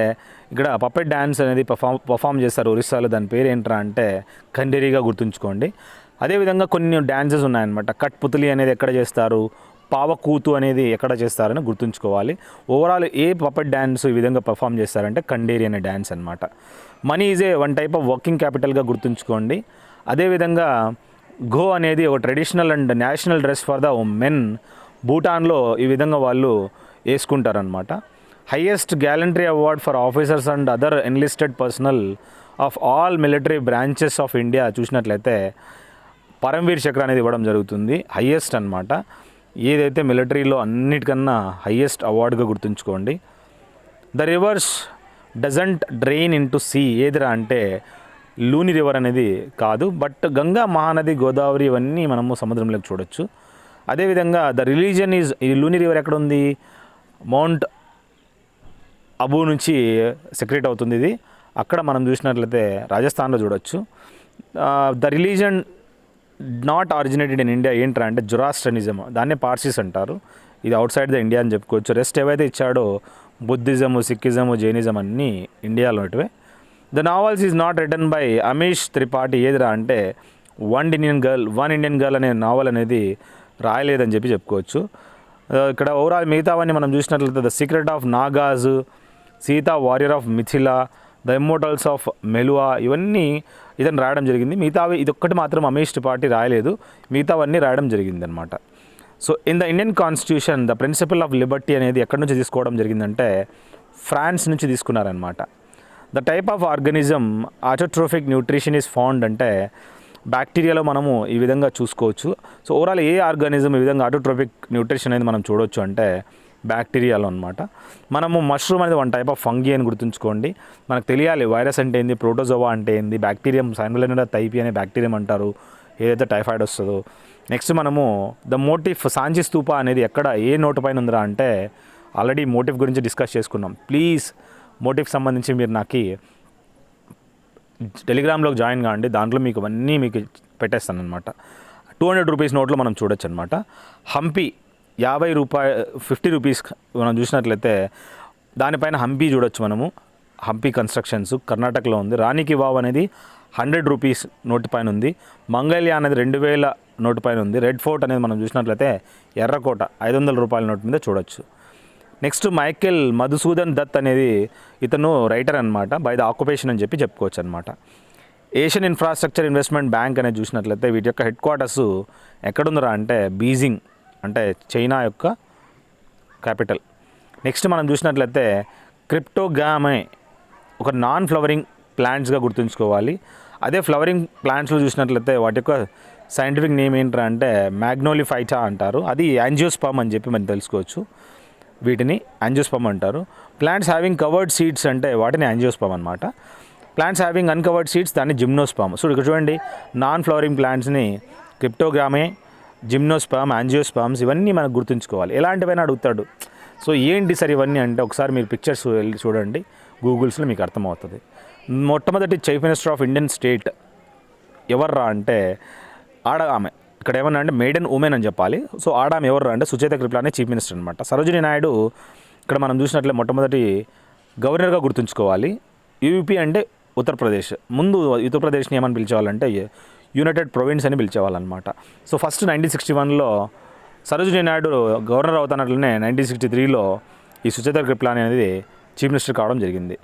Speaker 1: ఇక్కడ పప్పెట్ డ్యాన్స్ అనేది పర్ఫామ్ చేస్తారు ఒరిస్సాలో, దాని పేరు ఏంట్రా అంటే ఖండేరిగా గుర్తుంచుకోండి. అదేవిధంగా కొన్ని డ్యాన్సెస్ ఉన్నాయన్నమాట. కట్పుతలి అనేది ఎక్కడ చేస్తారు, పావకూతు అనేది ఎక్కడ చేస్తారని గుర్తుంచుకోవాలి. ఓవరాల్ ఏ పప్పెట్ డ్యాన్స్ ఈ విధంగా పర్ఫామ్ చేస్తారంటే ఖండేరి అనే డ్యాన్స్ అనమాట. Money is a one type of working క్యాపిటల్గా గుర్తుంచుకోండి. అదేవిధంగా ఘో అనేది ఒక traditional and national dress for the men. భూటాన్లో ఈ విధంగా వాళ్ళు వేసుకుంటారనమాట. Highest gallantry award for officers and other enlisted personnel of all military branches of India చూసినట్లయితే పరమ్వీర్ చక్ర అనేది ఇవ్వడం జరుగుతుంది, హైయెస్ట్ అనమాట. ఏదైతే మిలిటరీలో అన్నిటికన్నా హైయెస్ట్ అవార్డుగా గుర్తుంచుకోండి. The rivers doesn't drain into sea, ఏదిరా అంటే లూని రివర్ అనేది కాదు, బట్ గంగా, మహానది, గోదావరి ఇవన్నీ మనము సముద్రంలోకి చూడొచ్చు. అదేవిధంగా ద రిలీజియన్ ఈజ్, ఈ లూని రివర్ ఎక్కడ ఉంది, మౌంట్ అబూ నుంచి సెక్రెట్ అవుతుంది ఇది, అక్కడ మనం చూసినట్లయితే రాజస్థాన్లో చూడొచ్చు. The religion not originated in India ఏంట్రా అంటే జొరాస్ట్రనిజం, దాన్నే పార్సీస్ అంటారు. ఇది అవుట్ సైడ్ ద ఇండియా అని చెప్పుకోవచ్చు. రెస్ట్ ఏవైతే ఇచ్చాడో బుద్ధిజము, సిక్కిజము, జైనిజం అన్నీ ఇండియాలోటివే. The novels is not written by Amish Tripathi, ఏదిరా అంటే వన్ ఇండియన్ గర్ల్ అనే నావల్ అనేది రాయలేదని చెప్పుకోవచ్చు. ఇక్కడ ఓవరాల్ మిగతావన్నీ మనం చూసినట్లయితే the secret of Nagas, Sita warrior of Mithila, the immortals of Meluha, ఇవన్నీ ఇతను రాయడం జరిగింది. మిగతావి ఇదొక్కటి మాత్రం అమీష్ త్రిపాఠి రాయలేదు, మిగతావన్నీ రాయడం జరిగింది అనమాట. So in the Indian constitution the principle of liberty అనేది ఎక్కడి నుంచి తీసుకోవడం జరిగిందంటే ఫ్రాన్స్ నుంచి తీసుకున్నారనమాట. The type of organism autotrophic nutrition is found అంటే బ్యాక్టీరియాలో మనము ఈ విధంగా చూసుకోవచ్చు. సో ఓవరాల్ ఏ ఆర్గానిజం ఈ విధంగా ఆటోట్రోఫిక్ న్యూట్రిషన్ అనేది మనం చూడవచ్చు అంటే బ్యాక్టీరియాలో అనమాట. మనము మష్రూమ్ అనేది వన్ టైప్ ఆఫ్ ఫంగీ అని గుర్తుంచుకోండి. మనకు తెలియాలి వైరస్ అంటే ఏంది, ప్రోటోజోవా అంటే ఏంది, బ్యాక్టీరియం సైన్వెలెండా టైపీ అనే బ్యాక్టీరియం అంటారు ఏదైతే టైఫాయిడ్ వస్తుందో. నెక్స్ట్ మనము ద మోటిఫ్ సాంచి స్తూప అనేది ఎక్కడ ఏ నోటు పైన ఉందిరా అంటే ఆల్రెడీ మోటిఫ్ గురించి డిస్కస్ చేసుకున్నాం. ప్లీజ్ మోటిఫ్ సంబంధించి మీరు నాకు టెలిగ్రామ్లోకి జాయిన్ కాండి, దాంట్లో మీకు అన్నీ మీకు పెట్టేస్తాను అనమాట. 200 రూపీస్ నోట్లో మనం చూడొచ్చు అనమాట. హంపి 50 రూపీస్ మనం చూసినట్లయితే దానిపైన హంపి చూడొచ్చు మనము. హంపి కన్స్ట్రక్షన్స్ కర్ణాటకలో ఉంది. రాణికి వావ్ అనేది 100 రూపీస్ నోటు పైన ఉంది. మంగళ్య అనేది 2000 నోటు పైన ఉంది. రెడ్ ఫోర్ట్ అనేది మనం చూసినట్లయితే ఎర్రకోట 500 రూపాయల నోటు మీద చూడొచ్చు. నెక్స్ట్ మైకేల్ మధుసూదన్ దత్ అనేది ఇతను రైటర్ అనమాట, బై ద ఆక్యుపేషన్ అని చెప్పుకోవచ్చు అనమాట. ఏషియన్ ఇన్ఫ్రాస్ట్రక్చర్ ఇన్వెస్ట్మెంట్ బ్యాంక్ అనేది చూసినట్లయితే వీటి యొక్క హెడ్ క్వార్టర్స్ ఎక్కడుందిరా అంటే బీజింగ్ అంటే చైనా యొక్క క్యాపిటల్. నెక్స్ట్ మనం చూసినట్లయితే క్రిప్టోగామే ఒక నాన్ ఫ్లవరింగ్ ప్లాంట్స్గా గుర్తుంచుకోవాలి. అదే ఫ్లవరింగ్ ప్లాంట్స్లో చూసినట్లయితే వాటి యొక్క సైంటిఫిక్ నేమ్ ఏంట్రా అంటే మ్యాగ్నోలిఫైటా అంటారు. అది యాంజియోస్పర్మ్ అని మనం తెలుసుకోవచ్చు. వీటిని యాంజియోస్పర్మ్ అంటారు. ప్లాంట్స్ హ్యావింగ్ కవర్డ్ సీడ్స్ అంటే వాటిని యాంజియోస్పర్మ్ అనమాట. ప్లాంట్స్ హ్యావింగ్ అన్కవర్డ్ సీడ్స్ దాన్ని జిమ్నోస్పర్మ్. సో ఇక్కడ చూడండి నాన్ ఫ్లవరింగ్ ప్లాంట్స్ని క్రిప్టోగామే, జిమ్నోస్పర్మ్, యాంజియోస్పర్మ్స్ ఇవన్నీ మనకు గుర్తుంచుకోవాలి. ఎలాంటివైనా అడుగుతాడు. సో ఏంటి సార్ ఇవన్నీ అంటే ఒకసారి మీరు పిక్చర్స్ వెళ్ళి చూడండి గూగుల్స్లో, మీకు అర్థమవుతుంది. మొట్టమొదటి chief minister of Indian state ఎవర్రా అంటే ఆమె. ఇక్కడ ఏమన్నా అంటే మేడన్ ఉమెన్ అని చెప్పాలి. సో ఆమె ఎవర్రా అంటే సుచేత కృప్లానే చీఫ్ మినిస్టర్ అనమాట. సరోజినీ నాయుడు ఇక్కడ మనం చూసినట్లే మొట్టమొదటి గవర్నర్గా గుర్తుంచుకోవాలి. యూపీ అంటే ఉత్తరప్రదేశ్. ముందు ఉత్తరప్రదేశ్ని ఏమని పిలిచేవాళ్ళంటే యునైటెడ్ ప్రొవిన్స్ అని పిలిచేవాళ్ళనమాట. సో ఫస్ట్ 1961లో సరోజినీ నాయుడు గవర్నర్ అవుతున్నట్లనే 1963లో ఈ సుచేత కృప్లాని అనేది చీఫ్ మినిస్టర్ కావడం జరిగింది.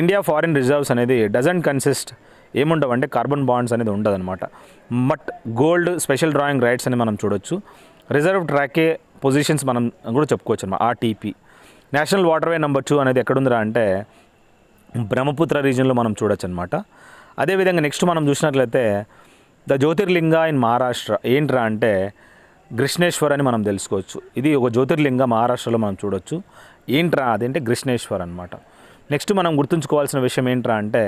Speaker 1: ఇండియా ఫారిన్ రిజర్వ్స్ అనేది డజంట్ కన్సిస్ట్ ఏముండవు అంటే కార్బన్ బాండ్స్ అనేది ఉండదన్నమాట. But gold, special drawing rights అని మనం చూడొచ్చు. రిజర్వ్ ట్రాకే పొజిషన్స్ మనం కూడా చెప్పుకోవచ్చు అన్నమాట. ఆర్టీపీ. నేషనల్ వాటర్వే నెంబర్ 2 అనేది ఎక్కడుందిరా అంటే బ్రహ్మపుత్ర రీజియన్లో మనం చూడొచ్చు అనమాట. అదేవిధంగా నెక్స్ట్ మనం చూసినట్లయితే ద జ్యోతిర్లింగ ఇన్ మహారాష్ట్ర ఏంట్రా అంటే కృష్ణేశ్వర్ అని మనం తెలుసుకోవచ్చు. ఇది ఒక జ్యోతిర్లింగ మహారాష్ట్రలో మనం చూడొచ్చు. ఏంట్రా అదేంటే కృష్ణేశ్వర్ అనమాట. నెక్స్ట్ మనం గుర్తుంచుకోవాల్సిన విషయం ఏంట్రా అంటే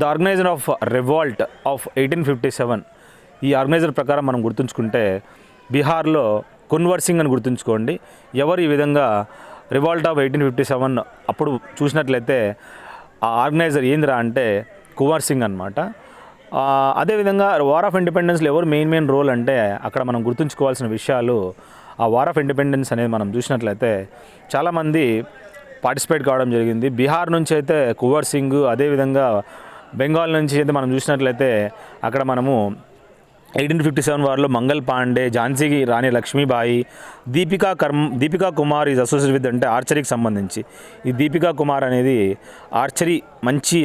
Speaker 1: the organiser of revolt of 1857. ఈ ఆర్గనైజర్ ప్రకారం మనం గుర్తుంచుకుంటే బీహార్లో కున్వర్ సింగ్ అని గుర్తుంచుకోండి. ఎవరు ఈ విధంగా రివాల్ట్ ఆఫ్ 1857 అప్పుడు చూసినట్లయితే ఆ ఆర్గనైజర్ ఏందిరా అంటే కున్వర్ సింగ్ అనమాట. అదేవిధంగా వార్ ఆఫ్ ఇండిపెండెన్స్లో ఎవరు మెయిన్ రోల్ అంటే అక్కడ మనం గుర్తుంచుకోవాల్సిన విషయాలు ఆ వార్ ఆఫ్ ఇండిపెండెన్స్ అనేది మనం చూసినట్లయితే చాలామంది పార్టిసిపేట్ కావడం జరిగింది. బీహార్ నుంచి అయితే కున్వర్ సింగ్, అదేవిధంగా బెంగాల్ నుంచి అయితే మనం చూసినట్లయితే అక్కడ మనము 1857 వారిలో Mangal Pandey, Jhansi Rani Lakshmibai, Deepika Kumar is associate with అంటే ఆర్చరీకి సంబంధించి. ఈ దీపికా కుమార్ అనేది ఆర్చరీ మంచి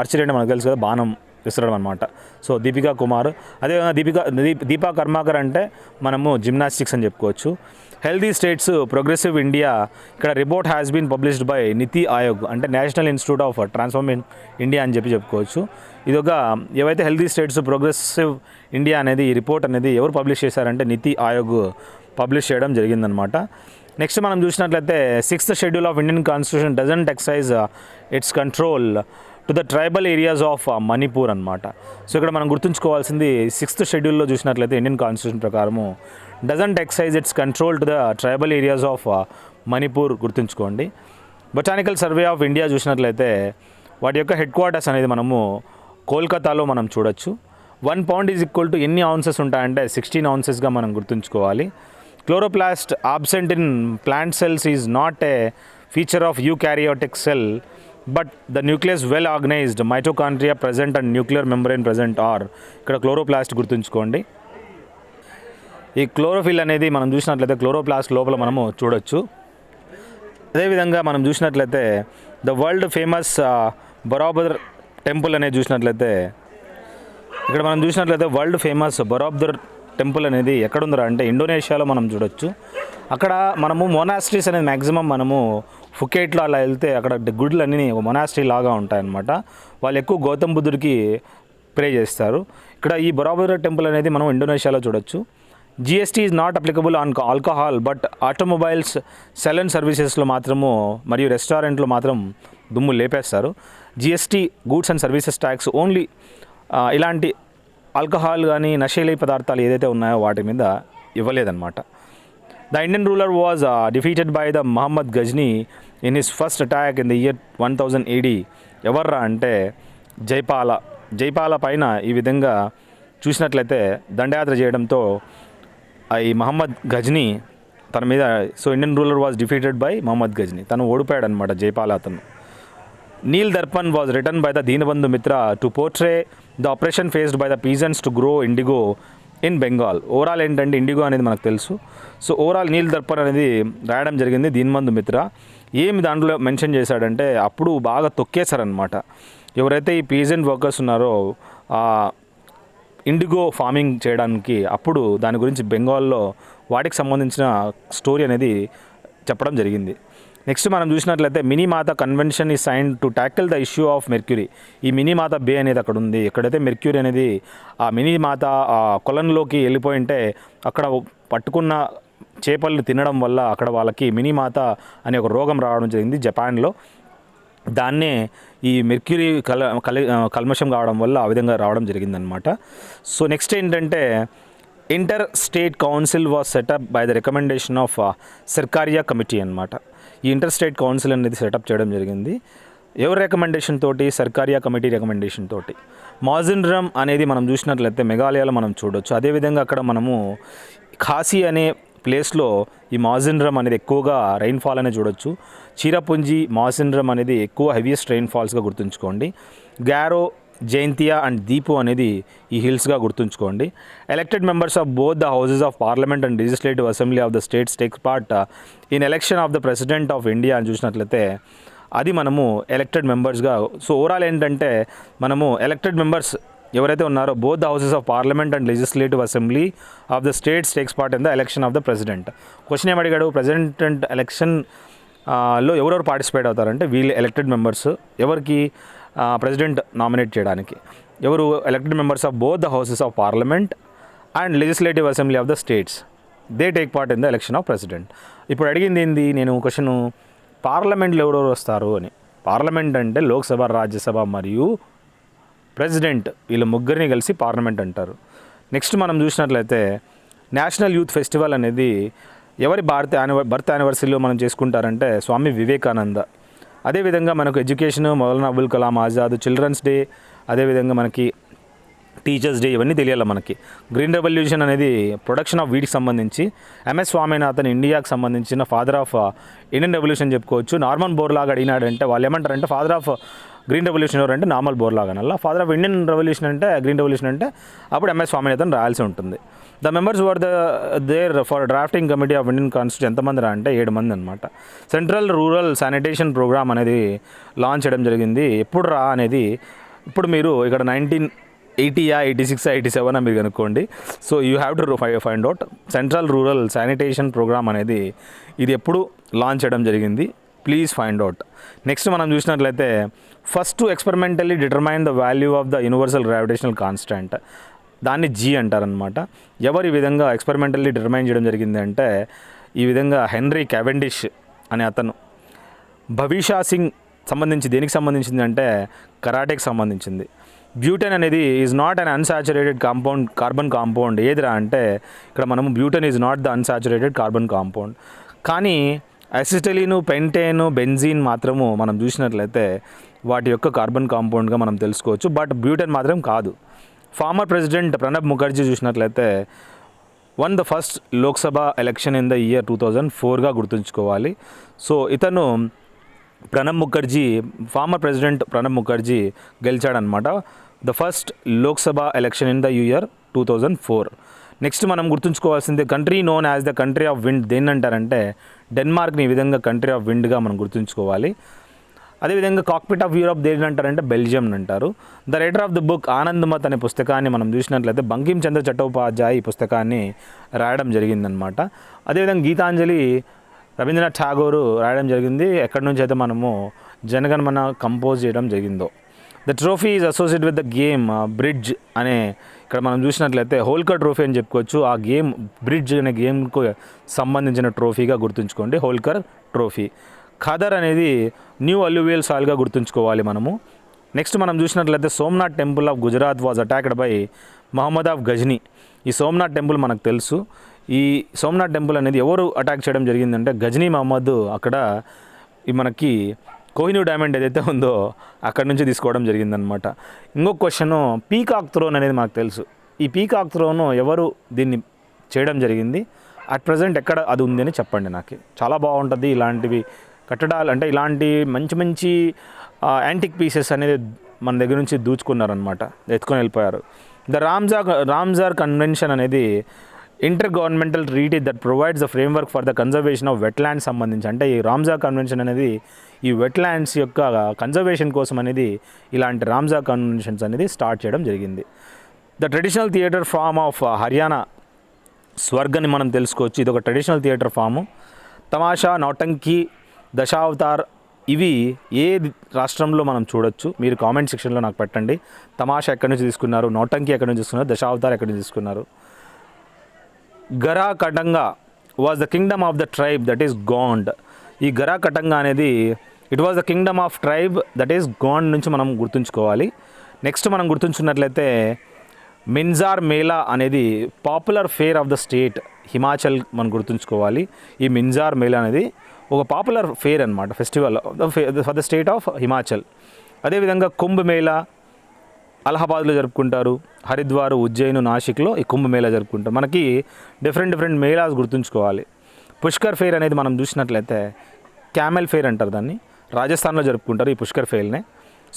Speaker 1: ఆర్చరీ అంటే మనకు తెలుసు కదా, బాణం విసరడం అనమాట. సో దీపికా కుమార్. అదేవిధంగా దీపా కర్మాకర్ అంటే మనము జిమ్నాస్టిక్స్ అని చెప్పుకోవచ్చు. హెల్దీ స్టేట్స్ ప్రోగ్రెసివ్ ఇండియా, ఇక్కడ report has been published by NITI Aayog అంటే national institute of transforming India అని చెప్పుకోవచ్చు. ఇదొక ఏవైతే హెల్దీ స్టేట్స్ ప్రోగ్రెసివ్ ఇండియా అనేది ఈ రిపోర్ట్ అనేది ఎవరు పబ్లిష్ చేశారంటే నీతి ఆయోగ్ పబ్లిష్ చేయడం జరిగిందనమాట. నెక్స్ట్ మనం చూసినట్లయితే 6th schedule of Indian constitution doesn't excise its control to the tribal areas of Manipur అనమాట. సో ఇక్కడ మనం గుర్తుంచుకోవాల్సింది 6th షెడ్యూల్లో చూసినట్లయితే ఇండియన్ కాన్స్టిట్యూషన్ ప్రకారము doesn't excise its control to the tribal areas of Manipur గుర్తుంచుకోండి. బొటానికల్ సర్వే ఆఫ్ ఇండియా చూసినట్లయితే వాటి యొక్క హెడ్ క్వార్టర్స్ అనేది మనము కోల్కతాలో మనం చూడొచ్చు. 1 పౌండ్ ఈజ్ ఈక్వల్ టు ఎన్ని ఔన్సెస్ ఉంటాయంటే 16 ఔన్సెస్గా మనం గుర్తుంచుకోవాలి. Chloroplast absent in plant cells is not a feature of eukaryotic cell but the nucleus well organised mitochondria present and nuclear membrane present are. ఇక్కడ క్లోరోప్లాస్ట్ గుర్తుంచుకోండి. ఈ క్లోరోఫిల్ అనేది మనం చూసినట్లయితే క్లోరోప్లాస్ట్ లోపల మనము చూడొచ్చు. అదేవిధంగా మనం చూసినట్లయితే ద వరల్డ్ ఫేమస్ బరాబర్ టెంపుల్ అనేది చూసినట్లయితే ఇక్కడ మనం చూసినట్లయితే వరల్డ్ ఫేమస్ బరాబర్ టెంపుల్ అనేది ఎక్కడుందిరా అంటే ఇండోనేషియాలో మనం చూడొచ్చు. అక్కడ మనము మొనాస్ట్రీస్ అనేది మ్యాక్సిమం మనము ఫుకేట్లో అలా వెళ్తే అక్కడ గుడులన్నీ ఒక మొనాస్ట్రీ లాగా ఉంటాయన్నమాట. వాళ్ళు ఎక్కువ గౌతమ్ బుద్ధుడికి ప్రే చేస్తారు. ఇక్కడ ఈ బరాబర్ టెంపుల్ అనేది మనం ఇండోనేషియాలో చూడొచ్చు. GST is not applicable on alcohol but automobiles, sell and సర్వీసెస్లో మాత్రము మరియు రెస్టారెంట్లో మాత్రం దుమ్ము లేపేస్తారు. GST goods and services tax only ఇలాంటి ఆల్కహాల్ కానీ నషేలీ పదార్థాలు ఏదైతే ఉన్నాయో వాటి మీద ఇవ్వలేదన్నమాట. The Indian ruler was defeated by the Mahmud Ghazni in his first attack in the year 1000 AD. ఎవర్రా అంటే జైపాల పైన ఈ విధంగా చూసినట్లయితే దండయాత్ర చేయడంతో ఈ మహమ్మద్ గజ్నీ తన మీద Indian ruler was defeated by Mahmud Ghazni, తను ఓడిపోయాడు అనమాట జైపాల అతను. Neel Darpan was written by the Dinabandhu Mitra to portray the operation faced by the peasants to grow indigo in Bengal. Overall ఏంటంటే ఇండిగో అనేది మనకు తెలుసు. సో ఓవరాల్ నీల్ దర్పణ్ అనేది రాయడం జరిగింది దీనబంధు మిత్ర. ఏమి దాంట్లో మెన్షన్ చేశాడంటే అప్పుడు బాగా తొక్కేశారనమాట ఎవరైతే ఈ పీజెంట్ వర్కర్స్ ఉన్నారో ఇండిగో ఫార్మింగ్ చేయడానికి. అప్పుడు దాని గురించి బెంగాల్లో వాటికి సంబంధించిన స్టోరీ అనేది చెప్పడం జరిగింది. నెక్స్ట్ మనం చూసినట్లయితే మినీమాతా కన్వెన్షన్ ఈ sign to tackle the issue of mercury. ఈ మినీమాతా బే అనేది అక్కడ ఉంది. ఎక్కడైతే మెర్క్యూరీ అనేది ఆ మినీమాతా కొలన్లోకి వెళ్ళిపోయి ఉంటే అక్కడ పట్టుకున్న చేపలను తినడం వల్ల అక్కడ వాళ్ళకి మినీమాతా అనే ఒక రోగం రావడం జరిగింది జపాన్లో. దాన్నే ఈ మెర్క్యూరీ కల్మషం కావడం వల్ల ఆ విధంగా రావడం జరిగిందనమాట. సో నెక్స్ట్ ఏంటంటే inter state council was setup by the recommendation of Sarkaria committee అనమాట. ఈ ఇంటర్ స్టేట్ కౌన్సిల్ అనేది సెటప్ చేయడం జరిగింది. ఎవరి రికమెండేషన్ తోటి? సర్కారియా కమిటీ రికమెండేషన్ తోటి. మాజిన్రమ్ అనేది మనం చూసినట్లయితే మేఘాలయాలో మనం చూడొచ్చు. అదేవిధంగా అక్కడ మనము ఖాసీ అనే ప్లేస్లో ఈ మాజిన్రమ్ అనేది ఎక్కువగా రైన్ఫాల్ అనేది చూడొచ్చు. చీరపుంజి, మాజిన్రమ్ అనేది ఎక్కువ హెవీయెస్ట్ రైన్ఫాల్స్గా గుర్తుంచుకోండి. గారో, జైంతియా అండ్ దీపు అనేది ఈ హిల్స్గా గుర్తుంచుకోండి. Elected members of both the houses of parliament and legislative assembly of the states takes part in election of the president of India అని చూసినట్లయితే అది మనము ఎలక్టెడ్ మెంబర్స్గా. సో ఓవరాల్ ఏంటంటే మనము ఎలక్టెడ్ మెంబర్స్ ఎవరైతే ఉన్నారో both the houses of parliament and legislative assembly of the states takes part in the election of the president. Question ఏమడిగాడు, ప్రెసిడెంట్ ఎలక్షన్ లో ఎవరెవరు పార్టిసిపేట్ అవుతారంటే వీళ్ళు ఎలక్టెడ్ మెంబర్స్. ఎవరికి? ప్రెసిడెంట్ నామినేట్ చేయడానికి. ఎవరు? Elected members of both the houses of parliament and legislative assembly of the states. They take part in the election of president. ఇప్పుడు అడిగింది ఏంది నేను క్వశ్చను, పార్లమెంట్లో ఎవరెవరు వస్తారు అని. పార్లమెంట్ అంటే లోక్సభ, రాజ్యసభ మరియు ప్రెసిడెంట్, వీళ్ళ ముగ్గురిని కలిసి పార్లమెంట్ అంటారు. నెక్స్ట్ మనం చూసినట్లయితే నేషనల్ యూత్ ఫెస్టివల్ అనేది ఎవరి బర్త్ యానివర్సరీలో మనం చేసుకుంటారంటే స్వామి వివేకానంద. అదేవిధంగా మనకు education Maulana Abul Kalam Azad, children's day, అదేవిధంగా మనకి టీచర్స్ డే, ఇవన్నీ తెలియాలి మనకి. గ్రీన్ రెవల్యూషన్ అనేది ప్రొడక్షన్ ఆఫ్ వీటికి సంబంధించి ఎంఎస్ స్వామినాథన్ ఇండియాకి సంబంధించిన ఫాదర్ ఆఫ్ ఇండియన్ రెవల్యూషన్ చెప్పుకోవచ్చు. నార్మన్ బోర్లాగా అడిగినాడంటే వాళ్ళు ఏమంటారంటే ఫాదర్ ఆఫ్ గ్రీన్ రెవల్యూషన్ ఎవరంటే నార్మల్ బోర్లాగా అనల్లా. ఫాదర్ ఆఫ్ ఇండియన్ రెవల్యూషన్ అంటే గ్రీన్ రెవల్యూషన్ అంటే అప్పుడు ఎంఎస్ స్వామినాథన్ రాయాల్సి ఉంటుంది. The members were there for drafting committee of Indian constitution ఎంతమంది రా అంటే 7 మంది అనమాట. సెంట్రల్ రూరల్ శానిటేషన్ ప్రోగ్రామ్ అనేది లాంచ్ చేయడం జరిగింది. ఎప్పుడు రా అనేది ఇప్పుడు మీరు ఇక్కడ 1980, 86, 87 మీరు కనుక్కోండి. So you have to find out central rural sanitation programme అనేది ఇది ఎప్పుడు లాంచ్ చేయడం జరిగింది, ప్లీజ్ ఫైండ్ అవుట్. నెక్స్ట్ మనం చూసినట్లయితే first experimentally determine the value of the universal gravitational constant, దాన్ని జీ అంటారనమాట. ఎవరు ఈ విధంగా ఎక్స్పెరిమెంటల్లీ డిటర్మైన్ చేయడం జరిగింది అంటే ఈ విధంగా హెన్రీ క్యావెండిష్ అనే అతను. భవిషా సింగ్ సంబంధించి దేనికి సంబంధించింది అంటే కరాటేకి సంబంధించింది. బ్యూటెన్ అనేది is not an unsaturated compound, carbon compound. ఏదిరా అంటే ఇక్కడ మనము butane is not the unsaturated carbon compound. కానీ అసిటలీను, పెంటేను, బెంజీన్ మాత్రము మనం చూసినట్లయితే వాటి యొక్క కార్బన్ కాంపౌండ్గా మనం తెలుసుకోవచ్చు. బట్ బ్యూటెన్ మాత్రం కాదు. ఫార్మర్ ప్రెసిడెంట్ ప్రణబ్ ముఖర్జీ చూసినట్లయితే won the first Lok Sabha election in the year 2004గా గుర్తుంచుకోవాలి. సో ఇతను ప్రణబ్ ముఖర్జీ, ఫార్మర్ ప్రెసిడెంట్ ప్రణబ్ ముఖర్జీ గెలిచాడనమాట the first Lok Sabha election in the year 2004. Next మనం గుర్తుంచుకోవాల్సింది country known as the country of wind దేన్ని అంటారంటే డెన్మార్క్ని ఈ విధంగా కంట్రీ ఆఫ్ విండ్గా మనం గుర్తుంచుకోవాలి. అదేవిధంగా కాక్పిట్ ఆఫ్ యూరోప్ దేని అంటారంటే బెల్జియం అంటారు. The writer of the book Anandamath అనే పుస్తకాన్ని మనం చూసినట్లయితే బంకిం చంద్ర చట్టోపాధ్యాయ్ ఈ పుస్తకాన్ని రాయడం జరిగిందనమాట. అదేవిధంగా గీతాంజలి రవీంద్రనాథ్ ఠాగూర్ రాయడం జరిగింది. ఎక్కడి నుంచి అయితే మనము జనగణమన కంపోజ్ చేయడం జరిగిందో. The trophy is associate with the game bridge అనే ఇక్కడ మనం చూసినట్లయితే హోల్కర్ ట్రోఫీ అని చెప్పుకోవచ్చు. ఆ గేమ్ బ్రిడ్జ్ అనే గేమ్కు సంబంధించిన ట్రోఫీగా గుర్తుంచుకోండి, హోల్కర్ ట్రోఫీ. ఖదర్ అనేది న్యూ అల్యూవియల్ సాయిల్గా గుర్తుంచుకోవాలి మనము. నెక్స్ట్ మనం చూసినట్లయితే Somnath temple of Gujarat was attacked by Mahmud of Ghazni. ఈ సోమనాథ్ టెంపుల్ మనకు తెలుసు. ఈ సోమనాథ్ టెంపుల్ అనేది ఎవరు అటాక్ చేయడం జరిగిందంటే గజ్నీ మహమ్మద్ అక్కడ ఈ మనకి కోహినూర్ డైమండ్ ఏదైతే ఉందో అక్కడ నుంచి తీసుకోవడం జరిగిందనమాట. ఇంకొక క్వశ్చను పీకాక్ థ్రోన్ అనేది మనకు తెలుసు. ఈ పీకాక్ థ్రోను ఎవరు దీన్ని చేయడం జరిగింది, అట్ ప్రజెంట్ ఎక్కడ అది ఉంది అని చెప్పండి నాకు. చాలా బాగుంటుంది ఇలాంటివి కట్టడాలు, అంటే ఇలాంటి మంచి మంచి యాంటిక్ పీసెస్ అనేది మన దగ్గర నుంచి దూచుకున్నారనమాట, ఎత్తుకొని వెళ్ళిపోయారు. ద రామ్సార్ కన్వెన్షన్ అనేది inter governmental treaty that provides the framework for the conservation of wetlands సంబంధించి, అంటే ఈ రామ్సార్ కన్వెన్షన్ అనేది ఈ వెట్లాండ్స్ యొక్క కన్జర్వేషన్ కోసం అనేది ఇలాంటి రామ్సార్ కన్వెన్షన్స్ అనేది స్టార్ట్ చేయడం జరిగింది. The traditional theatre form of Haryana స్వర్గని మనం తెలుసుకోవచ్చు. ఇది ఒక ట్రెడిషనల్ థియేటర్ ఫాము. తమాషా, నౌటంకి, దశావతార్ ఇవి ఏ రాష్ట్రంలో మనం చూడొచ్చు, మీరు కామెంట్ సెక్షన్లో నాకు పెట్టండి. తమాషా ఎక్కడి నుంచి తీసుకున్నారు, నౌటంకి ఎక్కడి నుంచి తీసుకున్నారు, దశావతార్ ఎక్కడి నుంచి తీసుకున్నారు. Garha Katanga was the kingdom of the tribe that is Gond. ఈ గరా కటంగా అనేది it was the kingdom of tribe that is Gond నుంచి మనం గుర్తుంచుకోవాలి. నెక్స్ట్ మనం గుర్తుంచుకున్నట్లయితే మిన్జార్ మేళా అనేది popular fair of the state Himachal మనం గుర్తుంచుకోవాలి. ఈ మిన్జార్ మేళా అనేది ఒక పాపులర్ ఫేర్ అనమాట, festival for the state of Himachal. అదేవిధంగా కుంభ్ మేళా అలహాబాద్లో జరుపుకుంటారు. హరిద్వార్, ఉజ్జయిన్, నాసిక్లో ఈ కుంభ్ మేళా జరుపుకుంటారు. మనకి డిఫరెంట్ మేళాస్ గుర్తుంచుకోవాలి. పుష్కర్ ఫేర్ అనేది మనం చూసినట్లయితే క్యామెల్ ఫేర్ అంటారు దాన్ని, రాజస్థాన్లో జరుపుకుంటారు ఈ పుష్కర్ ఫేర్నే.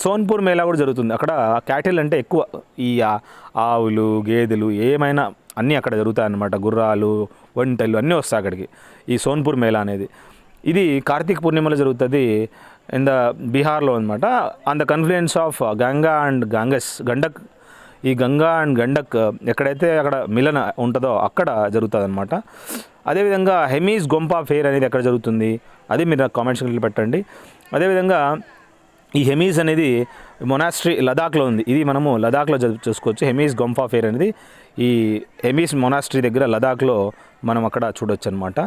Speaker 1: సోన్పూర్ మేళా కూడా జరుగుతుంది. అక్కడ క్యాటిల్ అంటే ఎక్కువ ఈ ఆవులు, గేదెలు ఏమైనా అన్నీ అక్కడ జరుగుతాయి అన్నమాట. గుర్రాలు, ఒంటెలు అన్నీ వస్తాయి అక్కడికి. ఈ సోన్పూర్ మేళా అనేది ఇది కార్తీక పూర్ణిమలో జరుగుతుంది ఇన్ ద బీహార్లో అనమాట. On the confluence of Ganga and Gandak ఈ గంగా అండ్ గండక్ ఎక్కడైతే అక్కడ మిలన ఉంటుందో అక్కడ జరుగుతుంది అనమాట. అదేవిధంగా హెమీస్ గొంపా ఫెయిర్ అనేది ఎక్కడ జరుగుతుంది అది మీరు నాకు కామెంట్ సెక్షన్లో పెట్టండి. అదేవిధంగా ఈ హెమీస్ అనేది మొనాస్ట్రీ లదాఖ్లో ఉంది. ఇది మనము లదాఖ్లో చూసుకోవచ్చు. హెమీస్ గొంఫా ఫెయిర్ అనేది ఈ హెమీస్ మొనాస్ట్రీ దగ్గర లదాఖ్లో మనం అక్కడ చూడొచ్చు అనమాట.